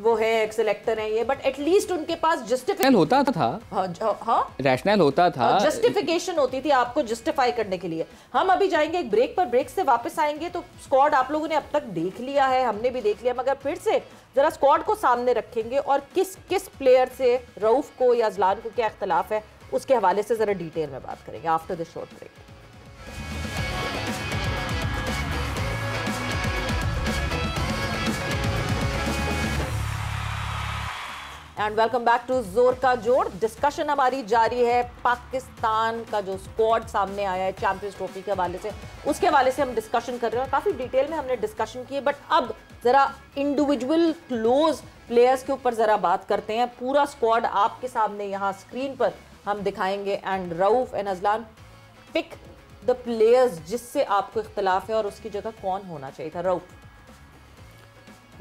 वो है, एक सिलेक्टर है ये, बट एटलीस्ट उनके पास जस्टिफिकेशन होता था, रैशनल होता था, जस्टिफिकेशन होती थी आपको जस्टिफाई करने के लिए। हम अभी जाएंगे एक ब्रेक पर, ब्रेक से वापस आएंगे तो स्क्वाड आप लोगों ने अब तक देख लिया है, हमने भी देख लिया, मगर फिर से जरा स्क्वाड को सामने रखेंगे और किस किस प्लेयर से रऊफ को या अजलान को क्या इख्तलाफ है उसके हवाले से जरा डिटेल में बात करेंगे after the short break. And welcome back to जोर का जोड़। डिस्कशन हमारी जारी है, पाकिस्तान का जो स्क्वाड सामने आया है चैंपियंस ट्रॉफी के हवाले से, उसके हवाले से हम डिस्कशन कर रहे हैं। काफी डिटेल में हमने डिस्कशन की है, बट अब जरा इंडिविजुअल क्लोज प्लेयर्स के ऊपर जरा बात करते हैं। पूरा स्क्वाड आपके सामने यहाँ स्क्रीन पर हम दिखाएंगे and Rauf and Azlan, pick the players जिससे आपको इख्तलाफ है और उसकी जगह कौन होना चाहिए था। रऊफ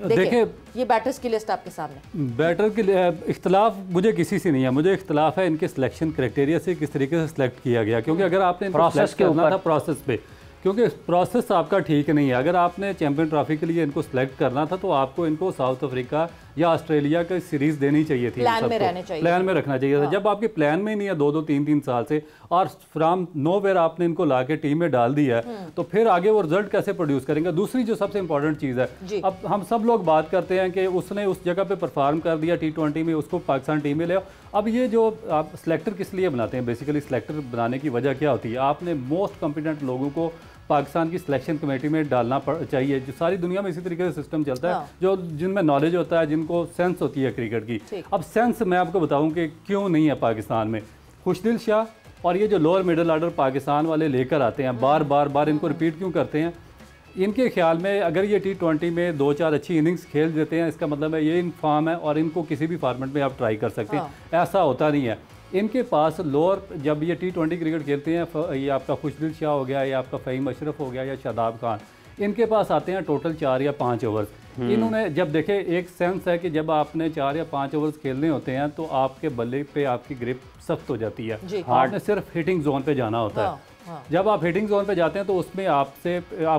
देखिए ये बैटर्स की लिस्ट आपके सामने। बैटर के लिए इख्तलाफ मुझे किसी से नहीं है, मुझे इख्तलाफ है इनके सिलेक्शन क्राइटेरिया से, किस तरीके से सिलेक्ट किया गया। क्योंकि अगर आपने प्रोसेस करना था प्रोसेस पे, क्योंकि प्रोसेस आपका ठीक नहीं है। अगर आपने चैंपियन ट्रॉफी के लिए इनको सिलेक्ट करना था तो आपको इनको साउथ अफ्रीका या ऑस्ट्रेलिया की सीरीज देनी चाहिए थी, प्लान में रहने चाहिए, प्लान में रखना चाहिए था। जब आपके प्लान में ही नहीं है 2-2 3-3 साल से, और फ्रॉम नोवेयर आपने इनको ला के टीम में डाल दिया है, तो फिर आगे वो रिजल्ट कैसे प्रोड्यूस करेंगे। दूसरी जो सबसे इंपॉर्टेंट चीज़ है, अब हम सब लोग बात करते हैं कि उसने उस जगह पे परफॉर्म कर दिया T20 में, उसको पाकिस्तान टीम में ले आओ। अब ये जो आप सिलेक्टर किस लिए बनाते हैं, बेसिकली सिलेक्टर बनाने की वजह क्या होती है, आपने मोस्ट कॉम्पिटेंट लोगों को पाकिस्तान की सिलेक्शन कमेटी में डालना चाहिए। जो सारी दुनिया में इसी तरीके से सिस्टम चलता है, जो जिनमें नॉलेज होता है, जिनको सेंस होती है क्रिकेट की। अब सेंस मैं आपको बताऊं कि क्यों नहीं है पाकिस्तान में। खुशदिल शाह और ये जो लोअर मिडिल ऑर्डर पाकिस्तान वाले लेकर आते हैं, बार बार इनको रिपीट क्यों करते हैं। इनके ख्याल में अगर ये T20 में 2-4 अच्छी इनिंग्स खेल देते हैं, इसका मतलब है ये इन फॉर्म है और इनको किसी भी फॉर्मेट में आप ट्राई कर सकते हैं। ऐसा होता नहीं है। इनके पास लोअर, जब ये T20 क्रिकेट खेलते हैं, ये आपका खुशदिल शाह हो गया या आपका फ़हीम अशरफ हो गया या शादाब खान, इनके पास आते हैं टोटल 4 या 5 ओवर्स। इन्होंने जब देखे, एक सेंस है कि जब आपने 4 या 5 ओवर्स खेलने होते हैं तो आपके बल्ले पे आपकी ग्रिप सख्त हो जाती है, आपने सिर्फ हिटिंग जोन पे जाना होता है। जब आप हिटिंग जोन पे जाते हैं तो उसमें आप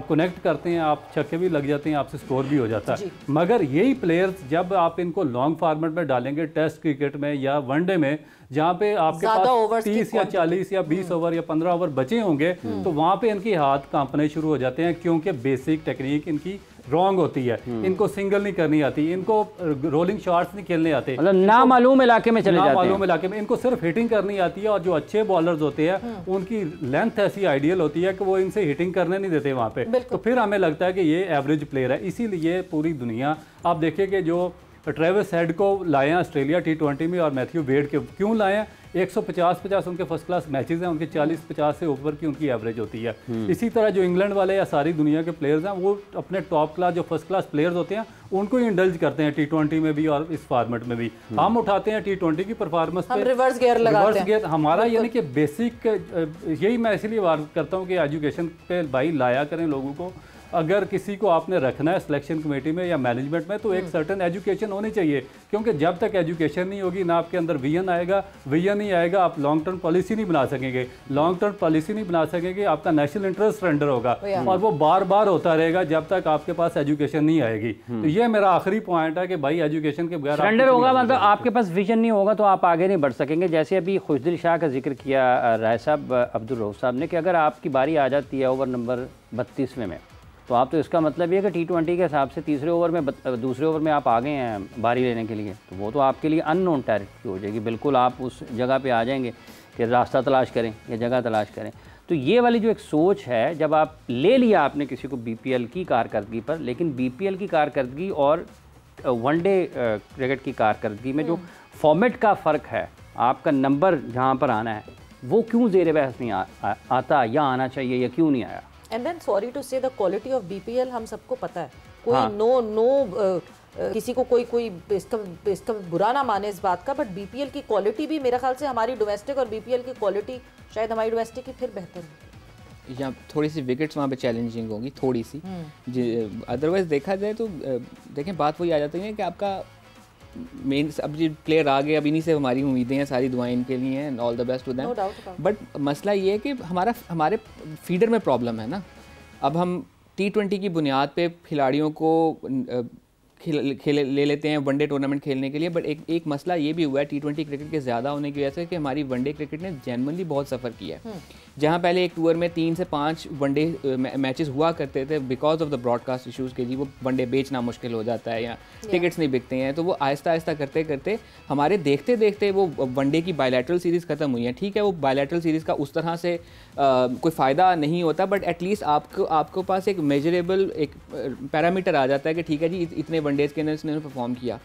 कनेक्ट करते हैं, आप छक्के भी लग जाते हैं, आपसे स्कोर भी हो जाता है। मगर यही प्लेयर्स जब आप इनको लॉन्ग फॉर्मेट में डालेंगे, टेस्ट क्रिकेट में या वनडे में, जहाँ पे आपके पास 30 या 40 या 20 ओवर या 15 ओवर बचे होंगे, तो वहाँ पे इनके हाथ कांपने शुरू हो जाते हैं, क्योंकि बेसिक टेक्निक इनकी रॉन्ग होती है। इनको सिंगल नहीं करनी आती, इनको रोलिंग शॉट्स नहीं खेलने आते, मतलब नामालूम इलाके में चले जाते हैं। नामालूम इलाके में इनको सिर्फ हिटिंग करनी आती है। और जो अच्छे बॉलर्स होते हैं उनकी लेंथ ऐसी आइडियल होती है कि वो इनसे हिटिंग करने नहीं देते वहाँ पे, तो फिर हमें लगता है कि ये एवरेज प्लेयर है। इसीलिए पूरी दुनिया, आप देखिए कि जो ट्रेविस हेड को लाए हैं ऑस्ट्रेलिया T20 में और मैथ्यू वेड के क्यों लाए हैं? 150 उनके फर्स्ट क्लास मैचेस हैं, उनके 40-50 से ऊपर की उनकी एवरेज होती है। इसी तरह जो इंग्लैंड वाले या सारी दुनिया के प्लेयर्स हैं वो अपने टॉप क्लास जो फर्स्ट क्लास प्लेयर्स होते हैं उनको ही इंडल्ज करते हैं T20 में भी और इस फॉर्मेट में भी। हम उठाते हैं T20 की परफॉर्मेंस पे रिवर्स गियर लगाते हैं। हमारा यानी कि बेसिक यही मैं इसलिए बात करता हूँ कि एजुकेशन पे भाई लाया करें लोगों को। अगर किसी को आपने रखना है सिलेक्शन कमेटी में या मैनेजमेंट में तो एक सर्टेन एजुकेशन होनी चाहिए, क्योंकि जब तक एजुकेशन नहीं होगी ना आपके अंदर विजन आएगा, विजन नहीं आएगा आप लॉन्ग टर्म पॉलिसी नहीं बना सकेंगे, लॉन्ग टर्म पॉलिसी नहीं बना सकेंगे, आपका नेशनल इंटरेस्ट सरेंडर होगा और वो बार बार होता रहेगा जब तक आपके पास एजुकेशन नहीं आएगी। तो ये मेरा आखिरी पॉइंट है कि भाई एजुकेशन के बगैर सरेंडर होगा मतलब आपके पास विजन नहीं होगा तो आप आगे नहीं बढ़ सकेंगे। जैसे अभी खुशदिल शाह का जिक्र किया राय साहब, अब्दुल रऊफ साहब ने, कि अगर आपकी बारी आ जाती है ओवर नंबर 32वें में तो आप तो इसका मतलब ये कि T20 के हिसाब से तीसरे ओवर में दूसरे ओवर में आप आ गए हैं बारी लेने के लिए, तो वो तो आपके लिए अननोन टेरिटरी हो जाएगी। बिल्कुल आप उस जगह पे आ जाएंगे कि रास्ता तलाश करें या जगह तलाश करें। तो ये वाली जो एक सोच है, जब आप ले लिया आपने किसी को BPL की कारकर्दगी पर, लेकिन BPL की कारकर्दगी और वनडे क्रिकेट की कारकर्दगी में जो फॉर्मेट का फ़र्क है, आपका नंबर जहाँ पर आना है वो क्यों ज़ेर बहस नहीं आता या आना चाहिए या क्यों नहीं आया? एंड देन सॉरी टू से द क्वालिटी ऑफ BPL हम सबको पता है, कोई किसी को कोई इसका बुरा ना माने इस बात का, बट BPL की क्वालिटी भी मेरे ख्याल से हमारी डोमेस्टिक और BPL की क्वालिटी शायद हमारी डोमेस्टिक की फिर बेहतर है। या थोड़ी सी विकेट्स वहाँ पे चैलेंजिंग होंगी, थोड़ी सी। अदरवाइज देखा जाए तो देखें बात वही आ जाती है कि आपका मेन अब जो प्लेयर आ गए, अब इन्हीं से हमारी उम्मीदें हैं, सारी दुआएं इनके लिए हैं, all the best to them. But मसला ये है कि हमारे फीडर में प्रॉब्लम है ना। अब हम T20 की बुनियाद पे खिलाड़ियों को ले लेते हैं वनडे टूर्नामेंट खेलने के लिए, बट एक मसला ये भी हुआ है T20 क्रिकेट के ज़्यादा होने की वजह से कि हमारी वनडे क्रिकेट ने जेन्युइनली बहुत सफ़र किया है। जहाँ पहले एक टूर में 3 से 5 वनडे मैचेस हुआ करते थे because of the broadcast issues के जी, वो वनडे बेचना मुश्किल हो जाता है या टिकट्स नहीं बिकते हैं, तो वो आहिस्ता आहिस्ता करते करते हमारे देखते देखते वो वनडे की बायलैटरल सीरीज़ ख़त्म हुई है। ठीक है, वो बायलैटरल सीरीज़ का उस तरह से कोई फ़ायदा नहीं होता, बट एटलीस्ट आपको पास एक मेजरेबल एक पैरामीटर आ जाता है कि ठीक है जी इतने वनडेज़ के अंदर इसने परफॉर्म किया।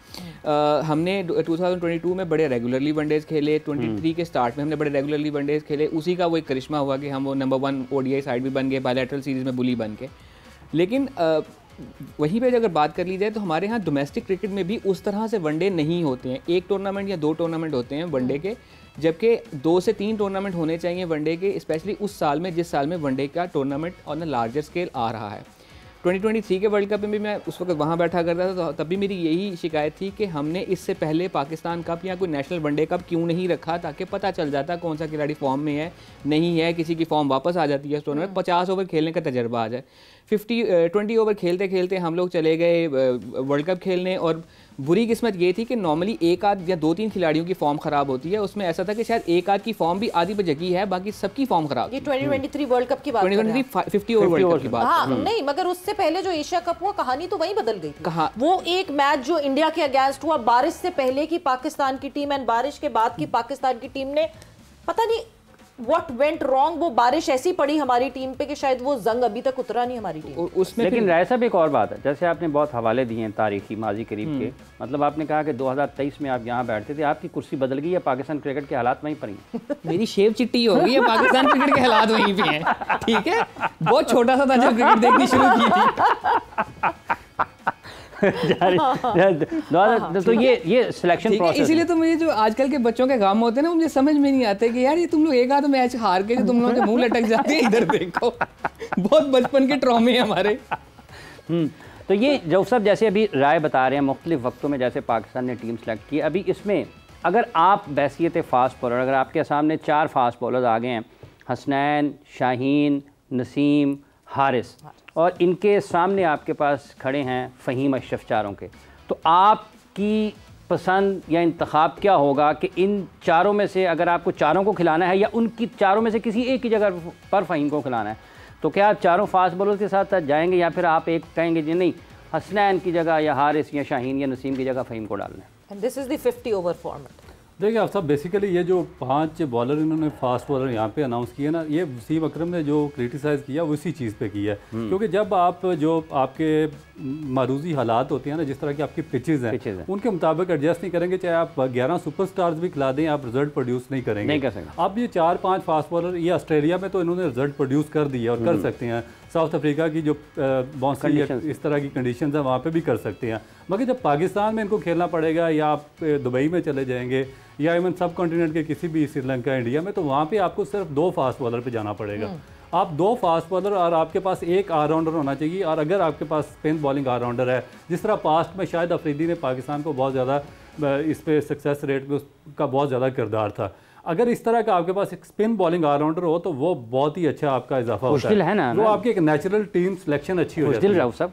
हमने 2022 में बड़े रेगुलरली वनडेज़ खेले, 23 के स्टार्ट में हमने बड़े रेगुलरली वनडेज़ खेले, उसी का वो एक करिश्मा हुआ कि हम वो नंबर 1 ODI साइड भी बन गए, बायलैटरल सीरीज़ में बुली बन के। लेकिन वहीं पे अगर बात कर ली जाए तो हमारे यहाँ डोमेस्टिक क्रिकेट में भी उस तरह से वनडे नहीं होते हैं। 1 टूर्नामेंट या 2 टूर्नामेंट होते हैं वनडे के, जबकि 2 से 3 टूर्नामेंट होने चाहिए वनडे के, स्पेशली उस साल में जिस साल में वनडे का tournament on a larger scale आ रहा है। 2023 के वर्ल्ड कप में भी मैं उस वक्त वहाँ बैठा करता था, तो तब भी मेरी यही शिकायत थी कि हमने इससे पहले पाकिस्तान कप या कोई नेशनल वनडे कप क्यों नहीं रखा, ताकि पता चल जाता कौन सा खिलाड़ी फॉर्म में है, नहीं है, किसी की फॉर्म वापस आ जाती है, टूर्नामेंट 50 ओवर खेलने का तजर्बा आ जाए। 20 ओवर खेलते खेलते हम लोग चले गए वर्ल्ड कप खेलने, और बुरी किस्मत ये थी कि नॉर्मली 1 आध या 2-3 खिलाड़ियों की फॉर्म ख़राब होती है, उसमें ऐसा था कि शायद 1 आध की फॉर्म भी आधी पे जगी है, बाकी सबकी फॉर्म ख़राब। ये 2023 वर्ल्ड कप की बात, 2023 50 ओवर वर्ल्ड कप की बात। हाँ, नहीं मगर उससे पहले जो एशिया कप हुआ कहानी तो वहीं बदल गई। कहाँ वो एक मैच जो इंडिया के अगेंस्ट हुआ, बारिश से पहले की पाकिस्तान की टीम एंड बारिश के बाद की पाकिस्तान की टीम ने पता नहीं What went wrong, वो बारिश ऐसी पड़ी हमारी टीम पे कि शायद वो जंग अभी तक उतरा नहीं हमारी टीम उसमें। लेकिन राय साहब एक और बात है, जैसे आपने बहुत हवाले दिए हैं तारीखी माजी करीब के, मतलब आपने कहा कि 2023 में आप यहाँ बैठते थे, आपकी कुर्सी बदल गई है, पाकिस्तान क्रिकेट के हालात वहीं पर ही मेरी शेव चिट्टी हो गई है, पाकिस्तान क्रिकेट के हालात वहीं पे हैं। ठीक है, बहुत छोटा सा था जब क्रिकेट देखनी शुरू की थी। तो ये सिलेक्शन प्रोसेस, इसीलिए तो मुझे जो आजकल के बच्चों के काम होते हैं ना, मुझे समझ में नहीं आते कि यार ये तुम लोग एक आध मैच हार के तुम लोग के मुंह लटक जाते हैं, इधर देखो बहुत बचपन के ट्रॉमे हैं हमारे। तो ये जो सब जैसे अभी राय बता रहे हैं मुख्तलिफ वक्तों में जैसे पाकिस्तान ने टीम सेलेक्ट की, अभी इसमें अगर आप बैसियत फास्ट बॉलर, अगर आपके सामने 4 फास्ट बॉलर आ गए हैं, हसनैन, शाहीन, नसीम, हारिस, और इनके सामने आपके पास खड़े हैं फ़हीम अशरफ चारों के, तो आपकी पसंद या इंतखाब क्या होगा कि इन चारों में से अगर आपको चारों को खिलाना है या उनकी चारों में से किसी एक की जगह पर फ़हीम को खिलाना है, तो क्या आप चारों फास्ट बॉलर्स के साथ जाएंगे या फिर आप एक कहेंगे जी नहीं हसनैन की जगह या हारिस या शाहीन या नसीम की जगह फ़हीम को डालना है? And this is the 50 over format. देखिए आप साहब, बेसिकली ये जो 5 बॉलर इन्होंने फास्ट बॉलर यहाँ पे अनाउंस किया ना, ये वसीम अकरम ने जो क्रिटिसाइज़ किया वो इसी चीज़ पे किया है, क्योंकि जब आप जो आपके मारूजी हालात होते हैं ना, जिस तरह की आपकी पिचेज़ हैं उनके मुताबिक एडजस्ट नहीं करेंगे, चाहे आप 11 सुपरस्टार्स भी खिला दें, आप रिजल्ट प्रोड्यूस नहीं करेंगे, नहीं कर सकते। अब ये 4-5 फास्ट बॉलर, ये ऑस्ट्रेलिया में तो इन्होंने रिजल्ट प्रोड्यूस कर दिया और कर सकते हैं, साउथ अफ्रीका की जो बाउंसी इस तरह की कंडीशंस है वहाँ पे भी कर सकते हैं, मगर जब पाकिस्तान में इनको खेलना पड़ेगा या आप दुबई में चले जाएंगे या इवन सब कॉन्टिनेंट के किसी भी, श्रीलंका, इंडिया में, तो वहाँ पे आपको सिर्फ 2 फास्ट बॉलर पे जाना पड़ेगा। आप 2 फास्ट बॉलर और आपके पास 1 ऑलराउंडर होना चाहिए, और अगर आपके पास स्पिन बॉलिंग ऑलराउंडर है, जिस तरह पास्ट में शाहिद अफरीदी ने पाकिस्तान को बहुत ज़्यादा इस पे सक्सेस रेट में उसका बहुत ज़्यादा किरदार था, अगर इस तरह का आपके पास एक स्पिन बॉलिंग ऑलराउंडर हो तो वो बहुत ही अच्छा आपका इजाफा होता है ना, वो आपकी एक नेचुरल टीम सिलेक्शन अच्छी हो जाती है। राउफ साहब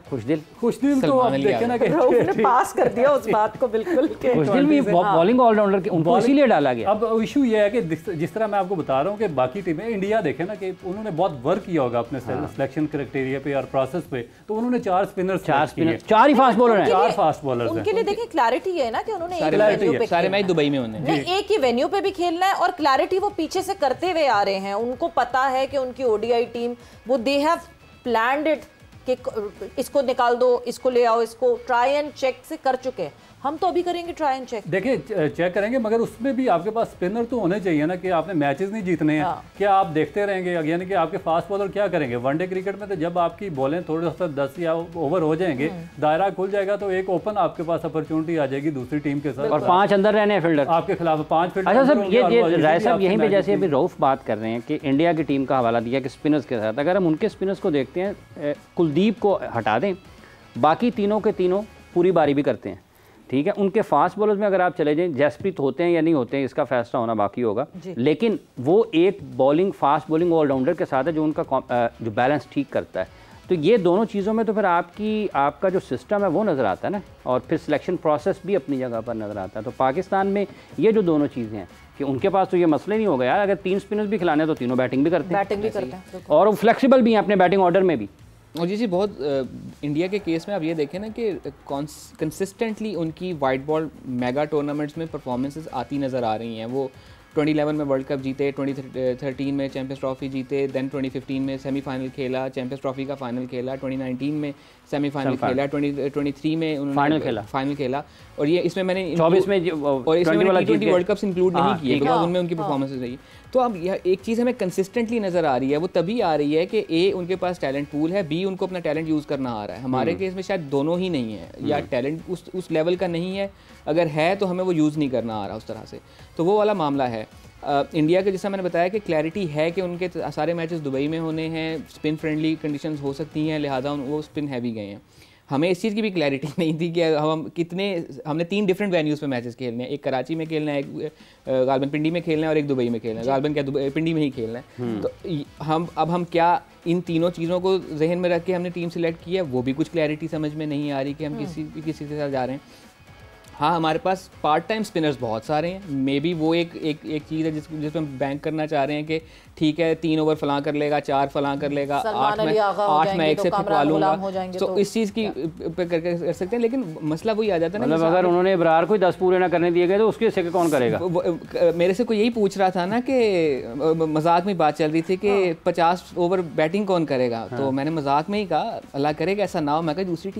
खुशदिल तो आप देखें ना कि राउफ ने पास कर दिया उस बात को बिल्कुल के खुशदिल भी बॉलिंग ऑलराउंडर के उनको इसीलिए डाला गया। अब इशू ये है कि जिस तरह मैं आपको बता रहा हूँ कि बाकी टीमें, इंडिया देखें ना कि उन्होंने बहुत वर्क किया होगा अपने सिलेक्शन क्राइटेरिया पे और प्रोसेस पे, तो उन्होंने 4 स्पिनर्स 4 ही फास्ट बॉलर हैं, 4 फास्ट बॉलर उनके लिए देखें क्लैरिटी है ना कि उन्होंने सारे मैच दुबई में होने, एक ही वेन्यू पे भी खेलना है, और क्लैरिटी वो पीछे से करते हुए आ रहे हैं, उनको पता है कि उनकी ओडीआई टीम, वो दे हैव प्लान्ड इट कि इसको निकाल दो, इसको ले आओ, इसको ट्राई एंड चेक से कर चुके हैं। हम तो अभी करेंगे ट्राई एंड चेक, देखिए चेक करेंगे, मगर उसमें भी आपके पास स्पिनर तो होने चाहिए ना कि आपने मैचेस नहीं जीतने हैं। क्या आप देखते रहेंगे, यानी कि आपके फास्ट बॉलर क्या करेंगे? वनडे क्रिकेट में तो जब आपकी बॉलें थोड़े सा 10 या ओवर हो जाएंगे, दायरा खुल जाएगा, तो एक ओपन आपके पास अपॉर्चुनिटी आ जाएगी दूसरी टीम के साथ, और 5 अंदर रहने फील्डर आपके खिलाफ, 5 फील्डर। अच्छा सर, ये राय साहब यहीं पे जैसे अभी रऊफ बात कर रहे हैं कि इंडिया की टीम का हवाला दिया कि स्पिनर्स के साथ, अगर हम उनके स्पिनर्स को देखते हैं, कुलदीप को हटा दें, बाकी तीनों के तीनों पूरी बारी भी करते हैं, ठीक है। उनके फास्ट बॉलर्स में अगर आप चले जाएं, जसप्रीत होते हैं या नहीं होते हैं इसका फैसला होना बाकी होगा, लेकिन वो एक बॉलिंग फास्ट बॉलिंग ऑलराउंडर के साथ है जो उनका जो बैलेंस ठीक करता है। तो ये दोनों चीज़ों में तो फिर आपका जो सिस्टम है वो नज़र आता है ना, और फिर सिलेक्शन प्रोसेस भी अपनी जगह पर नज़र आता है। तो पाकिस्तान में ये जो दोनों चीज़ें हैं कि उनके पास तो ये मसले नहीं होगा यार, अगर 3 स्पिनर्स भी खिलाने तो तीनों बैटिंग भी करते हैं, और वो फ्लेक्सिबल भी हैं अपने बैटिंग ऑर्डर में भी। और जी बहुत इंडिया के केस में आप ये देखें ना कि कंसिस्टेंटली उनकी वाइट बॉल मेगा टूर्नामेंट्स में परफॉर्मेंसेस आती नज़र आ रही हैं। वो 2011 में वर्ल्ड कप जीते, 2013 में चैंपियंस ट्रॉफी जीते, देन 2015 में सेमीफाइनल खेला, चैंपियंस ट्रॉफी का फाइनल खेला, 2019 में सेमीफाइनल खेला, 2023 में उन्होंने फाइनल खेला, और ये इसमें मैंने 24 में और इसमें मैंने T20 वर्ल्ड कप्स इंक्लूड नहीं किए बिकॉज उनमें उनकी परफॉर्मेंसेस रही। तो अब यह एक चीज़ हमें कंसिस्टेंटली नज़र आ रही है, वो तभी आ रही है कि ए उनके पास टैलेंट पूल है, बी उनको अपना टैलेंट यूज़ करना आ रहा है। हमारे केस में शायद दोनों ही नहीं है, या टैलेंट उस लेवल का नहीं है, अगर है तो हमें वो यूज़ नहीं करना आ रहा उस तरह से, तो वो वाला मामला है। इंडिया के जैसा मैंने बताया कि क्लैरिटी है कि उनके सारे मैचेस दुबई में होने हैं, स्पिन फ्रेंडली कंडीशंस हो सकती हैं, लिहाजा वो स्पिन हैवी गए हैं। हमें इस चीज़ की भी क्लैरिटी नहीं थी कि हमने 3 डिफरेंट वेन्यूज़ पे मैचेस खेलने हैं, एक कराची में खेलना है, एक गालबन पिंडी में खेलना है, और एक दुबई में खेलना है। गालबन क्या पिंडी में ही खेलना है। तो हम क्या इन तीनों चीज़ों को जहन में रख के हमने टीम सिलेक्ट की है, वो भी कुछ क्लैरिटी समझ में नहीं आ रही कि हम किसी के साथ जा रहे हैं। हाँ, हमारे पास पार्ट टाइम स्पिनर्स बहुत सारे हैं, मे बी वो एक चीज़ है जिसमें हम बैंक करना चाह रहे हैं कि ठीक है 3 ओवर फलां कर लेगा, 4 फलां कर लेगा, 8 में एक से फिकवा लूँगा, तो इस चीज़ की कर सकते हैं। लेकिन मसला वही आ जाता है ना, मतलब अगर उन्होंने इब्रार को 10 पूरे ना करने दिए गए तो उसके सिक्के कौन करेगा? मेरे से कोई यही पूछ रहा था ना कि मजाक में बात चल रही थी कि 50 ओवर बैटिंग कौन करेगा, तो मैंने मजाक में ही कहा अल्लाह करेगा ऐसा ना हो, मैं कहा दूसरी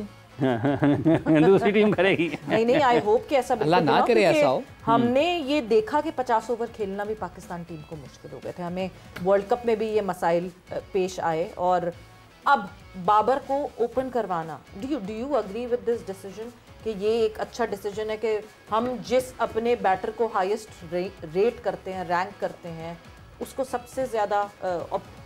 टीम करेगी। नहीं, आई होप कि ऐसा अल्लाह ना करे ऐसा हो। हमने ये देखा कि 50 ओवर खेलना भी पाकिस्तान टीम को मुश्किल हो गए थे, हमें वर्ल्ड कप में भी ये मसाइल पेश आए, और अब बाबर को ओपन करवाना, do you agree with this decision कि ये एक अच्छा डिसीजन है कि हम जिस अपने बैटर को हाईएस्ट रेट करते हैं, रैंक करते हैं, उसको सबसे ज़्यादा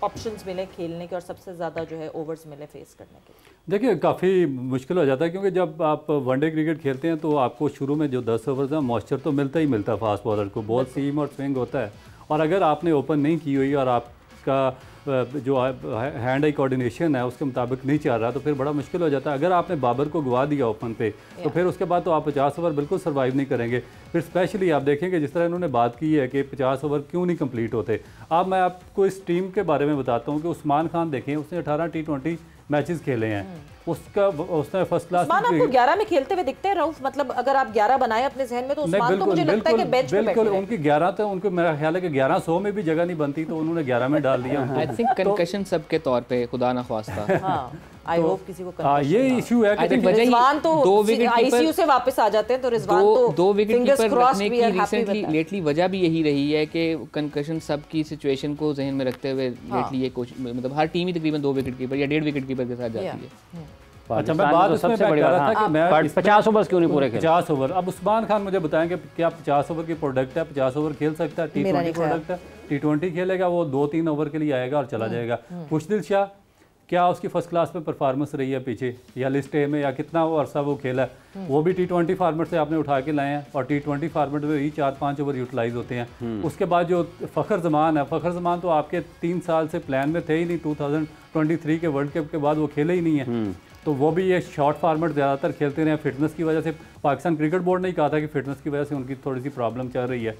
ऑप्शंस मिले खेलने के और सबसे ज़्यादा जो है ओवर्स मिले फेस करने के? देखिए काफ़ी मुश्किल हो जाता है, क्योंकि जब आप वनडे क्रिकेट खेलते हैं तो आपको शुरू में जो 10 ओवर्स है मॉइस्चर तो मिलता ही मिलता है फास्ट बॉलर को, बॉल सीम और स्विंग होता है, और अगर आपने ओपन नहीं की हुई और आपका जो हैंड आई कोऑर्डिनेशन है उसके मुताबिक नहीं चल रहा, तो फिर बड़ा मुश्किल हो जाता है। अगर आपने बाबर को गवा दिया ओपन पे, तो फिर उसके बाद तो आप 50 ओवर बिल्कुल सर्वाइव नहीं करेंगे। फिर स्पेशली आप देखेंगे जिस तरह इन्होंने बात की है कि 50 ओवर क्यों नहीं कंप्लीट होते। अब मैं आपको इस टीम के बारे में बताता हूँ कि उस्मान खान देखें, उसने 18 T20 मैचेस खेले हैं, उसने फर्स्ट क्लास। उस्मान आपको 11 में खेलते हुए दिखते हैं रऊफ? मतलब अगर आप 11 बनाए अपने जहन में तो उस्मान तो मुझे लगता है कि बेंच पे बिल्कुल उनकी 11 तो उनको मेरा ख्याल है कि 1100 में भी जगह नहीं बनती, तो उन्होंने 11 में डाल दिया। आई थिंक कंकशन सब के तौर पे खुदा ना ख्वास्ता। आई होप किसी को ये इशू है कि रिजवान तो आईसीयू से वापस आ जाते हैं, तो रिजवान तो दो विकेट कीपर रखने की रिसेंटली लेटली वजह भी यही रही है कि कंकशन सब की सिचुएशन को जहन में रखते हुए लेटली ये कोशिश, मतलब हर टीम ही तकरीबन 2 विकेट कीपर या 1.5 विकेट कीपर के साथ जाती है। अच्छा, मैं बात सबसे बड़ी बात था कि मैं 50 ओवर क्यों नहीं पूरे खेले? 50 ओवर। अब उस्मान खान मुझे बताएंगे क्या 50 ओवर की प्रोडक्ट है? 50 ओवर खेल सकता है? T20 प्रोडक्ट है, T20 खेलेगा, वो 2-3 ओवर के लिए आएगा और चला जाएगा। खुशदिल शाह क्या उसकी फर्स्ट क्लास में परफॉर्मेंस रही है पीछे, या लिस्ट ए में, या कितना वो अरसा वो खेला है? वो भी T20 फॉर्मेट से आपने उठा के लाए हैं और T20 फॉर्मेट में ही 4-5 ओवर यूटिलाइज होते हैं। उसके बाद जो फ़खर जमान है, फ़खर जमान तो आपके 3 साल से प्लान में थे ही नहीं, 2023 के वर्ल्ड कप के बाद वो खेले ही नहीं है। तो वो भी ये शॉर्ट फार्मेट ज़्यादातर खेलते रहे। फिटनेस की वजह से पाकिस्तान क्रिकेट बोर्ड ने ही कहा था कि फिटनेस की वजह से उनकी थोड़ी सी प्रॉब्लम चल रही है।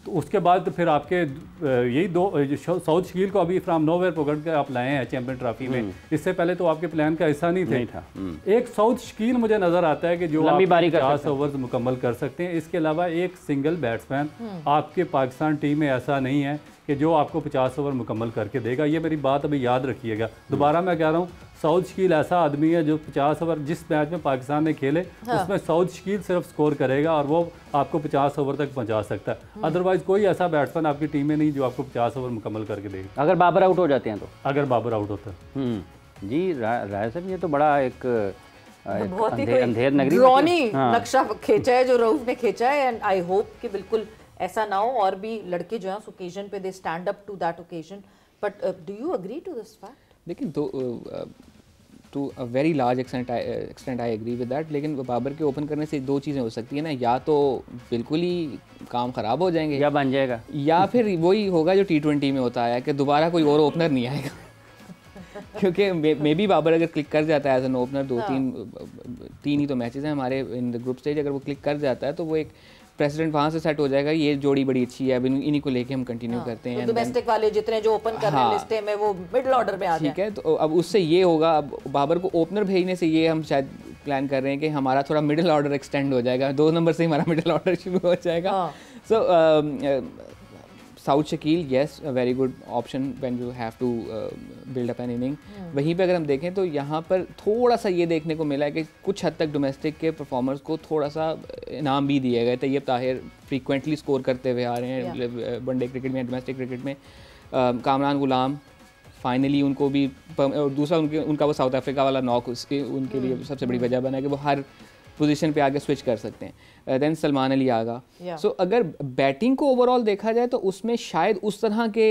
तो उसके बाद फिर आपके यही दो साउथ शकील को अभी फ्राम नोवेयर पकड़ के आप लाए हैं चैंपियन ट्रॉफी में। इससे पहले तो आपके प्लान का हिस्सा नहीं था। एक साउथ शकील मुझे नज़र आता है कि जो 50 ओवर मुकम्मल कर सकते हैं। इसके अलावा एक सिंगल बैट्समैन आपके पाकिस्तान टीम में ऐसा नहीं है कि जो आपको 50 ओवर मुकम्मल करके देगा। ये मेरी बात अभी याद रखिएगा। दोबारा मैं कह रहा हूँ, साउथ शकील ऐसा आदमी है जो 50 ओवर जिस मैच में पाकिस्तान ने खेले उसमें साउथ शकील सिर्फ स्कोर करेगा और वो आपको 50 ओवर तक पहुंचा सकता है। अदरवाइज कोई ऐसा बैट्समैन आपकी टीम में नहीं जो आपको 50 ओवर मुकम्मल करके देगा। अगर बाबर आउट हो जाते हैं तो? अगर बाबर आउट होता है जी राय साहब, ये तो बड़ा एक अंधेर नगरी नक्शा खींचा है जो रऊफ ने खींचा है। एंड आई होप कि बिल्कुल ऐसा ना हो और भी लड़के जो हैं उस ओकेजन पे they stand up to that occasion. But do you agree to this fact? देखिए, to a very large extent I agree with that, लेकिन बाबर के ओपन करने से 2 चीज़ें हो सकती है ना, या तो बिल्कुल ही काम ख़राब हो जाएंगे या बन जाएगा, या फिर वही होगा जो T20 में होता है कि दोबारा कोई और ओपनर नहीं आएगा। क्योंकि मे बी बाबर अगर क्लिक कर जाता है एज एन ओपनर, 2-3 ही तो मैचेस हैं हमारे इन द ग्रुप स्टेज, अगर वो क्लिक कर जाता है तो वो एक प्रेसिडेंट वहाँ से सेट हो जाएगा। ये जोड़ी बड़ी अच्छी है, अब इन्हीं को लेके हम कंटिन्यू करते हैं। डोमेस्टिक वाले जितने जो ओपन कर रहे हैं लिस्ट में वो मिडिल ऑर्डर में आ जाए। ठीक है, तो अब उससे ये होगा, अब बाबर को ओपनर भेजने से ये हम शायद प्लान कर रहे हैं कि हमारा थोड़ा मिडिल ऑर्डर एक्सटेंड हो जाएगा, 2 नंबर से हमारा मिडिल ऑर्डर शुरू हो जाएगा। So Saud Shakeel yes, a very good option when you have to build up an inning. वहीं पे अगर हम देखें तो यहाँ पर थोड़ा सा ये देखने को मिला है कि कुछ हद तक डोमेस्टिक के परफॉर्मर्स को थोड़ा सा इनाम भी दिए गए। तैयब ताहिर फ्रीक्वेंटली स्कोर करते हुए आ रहे हैं वनडे क्रिकेट में, डोमेस्टिक क्रिकेट में। कामरान गुलाम फाइनली उनको भी, और दूसरा उनका वो साउथ अफ्रीका वाला नॉक उनके लिए सबसे बड़ी वजह बना कि वो हर पोजीशन पे आगे स्विच कर सकते हैं। देन सलमान अली आगा। सो अगर बैटिंग को ओवरऑल देखा जाए तो उसमें शायद उस तरह के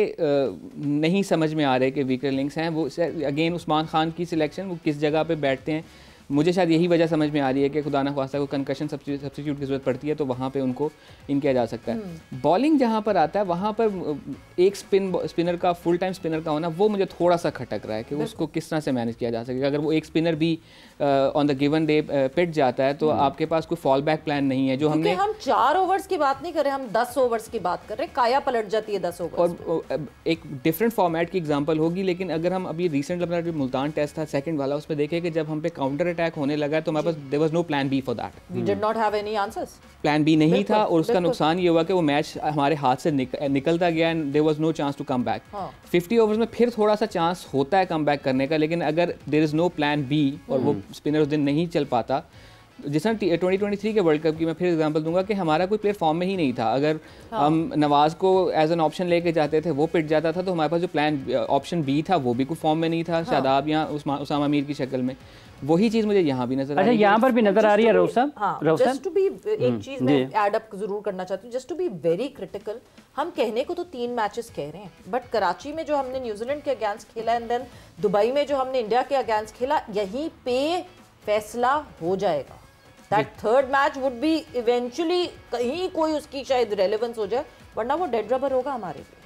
नहीं समझ में आ रहे कि वीकर लिंक्स हैं। वो अगेन उस्मान खान की सिलेक्शन, वो किस जगह पे बैठते हैं, मुझे शायद यही वजह समझ में आ रही है कि खुदा न ख्वास्ता को कंकशन सब्स्टिट्यूट की ज़रूरत पड़ती है तो वहाँ पे उनको इन किया जा सकता है। बॉलिंग जहाँ पर आता है वहाँ पर एक स्पिनर का, फुल टाइम स्पिनर का होना, वो मुझे थोड़ा सा खटक रहा है कि उसको किस तरह से मैनेज किया जा सकेगा। अगर वो एक स्पिनर भी ऑन द गिवन डे पिट जाता है तो आपके पास कोई फॉल बैक प्लान नहीं है। जो हमने, हम 4 ओवर्स की बात नहीं कर रहे, हम 10 ओवर्स की बात कर रहे हैं। काया पलट जाती है 10 ओवर्स। और एक डिफरेंट फॉर्मेट की एग्जांपल होगी, लेकिन अगर हम अभी रिसेंट अपना जो मुल्तान टेस्ट था सेकंड वाला, उसमें देखें कि जब हम पे काउंटर अटैक होने लगा तो हमारे पास there was no plan B for that. We did not have any answers. Plan B नहीं था और उसका नुकसान ये हुआ कि वो मैच हमारे हाथ से निकलता गया and there was no chance to come back. 50 overs में फिर थोड़ा सा चांस होता है कम बैक करने का, लेकिन अगर there is no plan B और वो स्पिनर उस दिन नहीं चल पाता, जिस तरह 2023 के वर्ल्ड कप की मैं फिर एग्जांपल दूंगा कि हमारा कोई प्लेयर फॉर्म में ही नहीं था। अगर हम नवाज को एज एन ऑप्शन लेके जाते थे, वो पिट जाता था, तो हमारे पास जो प्लान ऑप्शन बी था वो भी कोई फॉर्म में नहीं था, शादाब या उसामा मीर की शक्ल में। वही चीज मुझे यहाँ भी नजर आ रही है। यहाँ पर भी नजर आ रही है रऊफ साहब। जस्ट टू बी एक चीज मैं ऐड अप जरूर करना चाहती हूँ, just to be very critical. हम कहने को तो 3 मैचेस कह रहे हैं, बट कराची में जो हमने न्यूजीलैंड के अगेंस्ट खेला एंड देन दुबई में जो हमने इंडिया के अगेंस्ट खेला, यहीं पे फैसला हो जाएगा। That third match would be eventually कहीं कोई उसकी शायद रेलेवेंस हो जाए, वरना वो डेड रबर होगा हमारे लिए।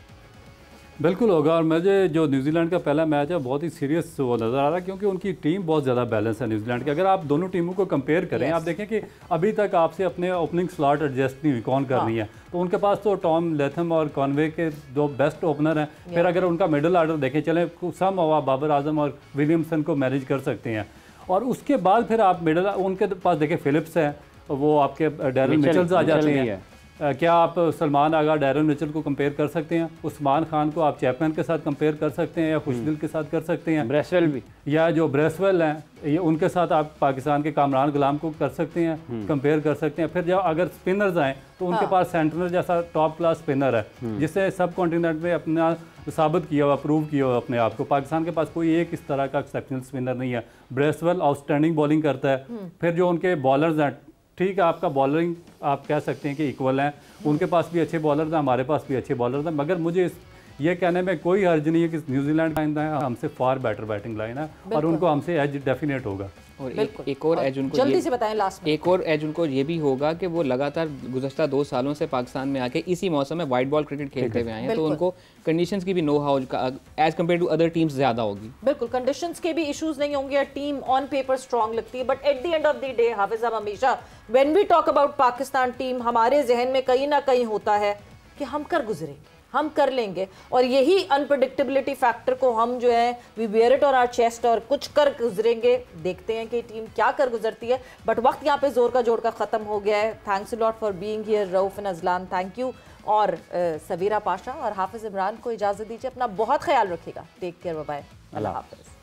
बिल्कुल होगा। और मुझे जो न्यूजीलैंड का पहला मैच है बहुत ही सीरियस वो नज़र आ रहा है, क्योंकि उनकी टीम बहुत ज़्यादा बैलेंस है न्यूजीलैंड की। अगर आप दोनों टीमों को कंपेयर करें, आप देखें कि अभी तक आपसे अपने ओपनिंग स्लॉट एडजस्ट नहीं हुई कौन करनी है। तो उनके पास तो टॉम लेथम और कॉनवे के 2 बेस्ट ओपनर हैं। फिर अगर उनका मिडिल ऑर्डर देखें, चले सम हवा बाबर आजम और विलियमसन को मैनेज कर सकते हैं। और उसके बाद फिर आप मिडिल, उनके पास देखें फिलिप्स है, वो आपके डैरिल मिचेल्स आ जाते हैं। क्या आप सलमान आगा डैरन मिचेल को कंपेयर कर सकते हैं? उस्मान खान को आप चैपमैन के साथ कंपेयर कर सकते हैं या खुशदिल के साथ कर सकते हैं? ब्रेसवेल भी, या जो ब्रेसवेल हैं ये उनके साथ आप पाकिस्तान के कामरान गुलाम को कर सकते हैं, कंपेयर कर सकते हैं। फिर जब अगर स्पिनर्स आएँ तो उनके पास सेंटनर जैसा टॉप क्लास स्पिनर है जिससे सब कॉन्टिनेंट में अपना साबित किया हुआ, प्रूव किया हुआ अपने आप को। पाकिस्तान के पास कोई एक इस तरह का एक्सेप्शनल स्पिनर नहीं है। ब्रेसवेल आउटस्टैंडिंग बॉलिंग करता है। फिर जो उनके बॉलर्स हैं, ठीक है आपका बॉलरिंग आप कह सकते हैं कि इक्वल हैं, उनके पास भी अच्छे बॉलर्स हैं, हमारे पास भी अच्छे बॉलर्स हैं, मगर मुझे ये कहने में कोई हर्ज नहीं है कि न्यूजीलैंड का हमसे फार बेटर बैटिंग लाइन है और उनको हमसे एज डेफिनेट होगा। और एक और एज उनको जल्दी से बताएं लास्ट में। एक और एज उनको ये भी होगा कि वो लगातार गुज़श्ता 2 सालों से पाकिस्तान में आके इसी मौसम में वाइट बॉल क्रिकेट खेलते हुए आए हैं, तो उनको कंडीशंस की भी know how as compare to other teams ज़्यादा होगी। बिल्कुल, कंडीशंस के भी इश्यूज नहीं होंगे, टीम ऑन पेपर स्ट्रॉन्ग लगती है, but at the end of the day Hafiz साहब हमेशा when we talk about Pakistan team हमारे जहन में कहीं ना कहीं होता है कि हम कर गुजरेंगे, हम कर लेंगे, और यही अनप्रडिक्टेबिलिटी फैक्टर को हम जो है we wear it on our chest और कुछ कर गुजरेंगे। देखते हैं कि टीम क्या कर गुजरती है, बट वक्त यहाँ पे जोर का जोड़ का ख़त्म हो गया है। Thanks a lot for being here Rauf and Azlan, thank you. और सवीरा पाशा और हाफिज इमरान को इजाज़त दीजिए, अपना बहुत ख्याल रखिएगा। टेक केयर, बाय बाय, अल्लाह हाफिज़।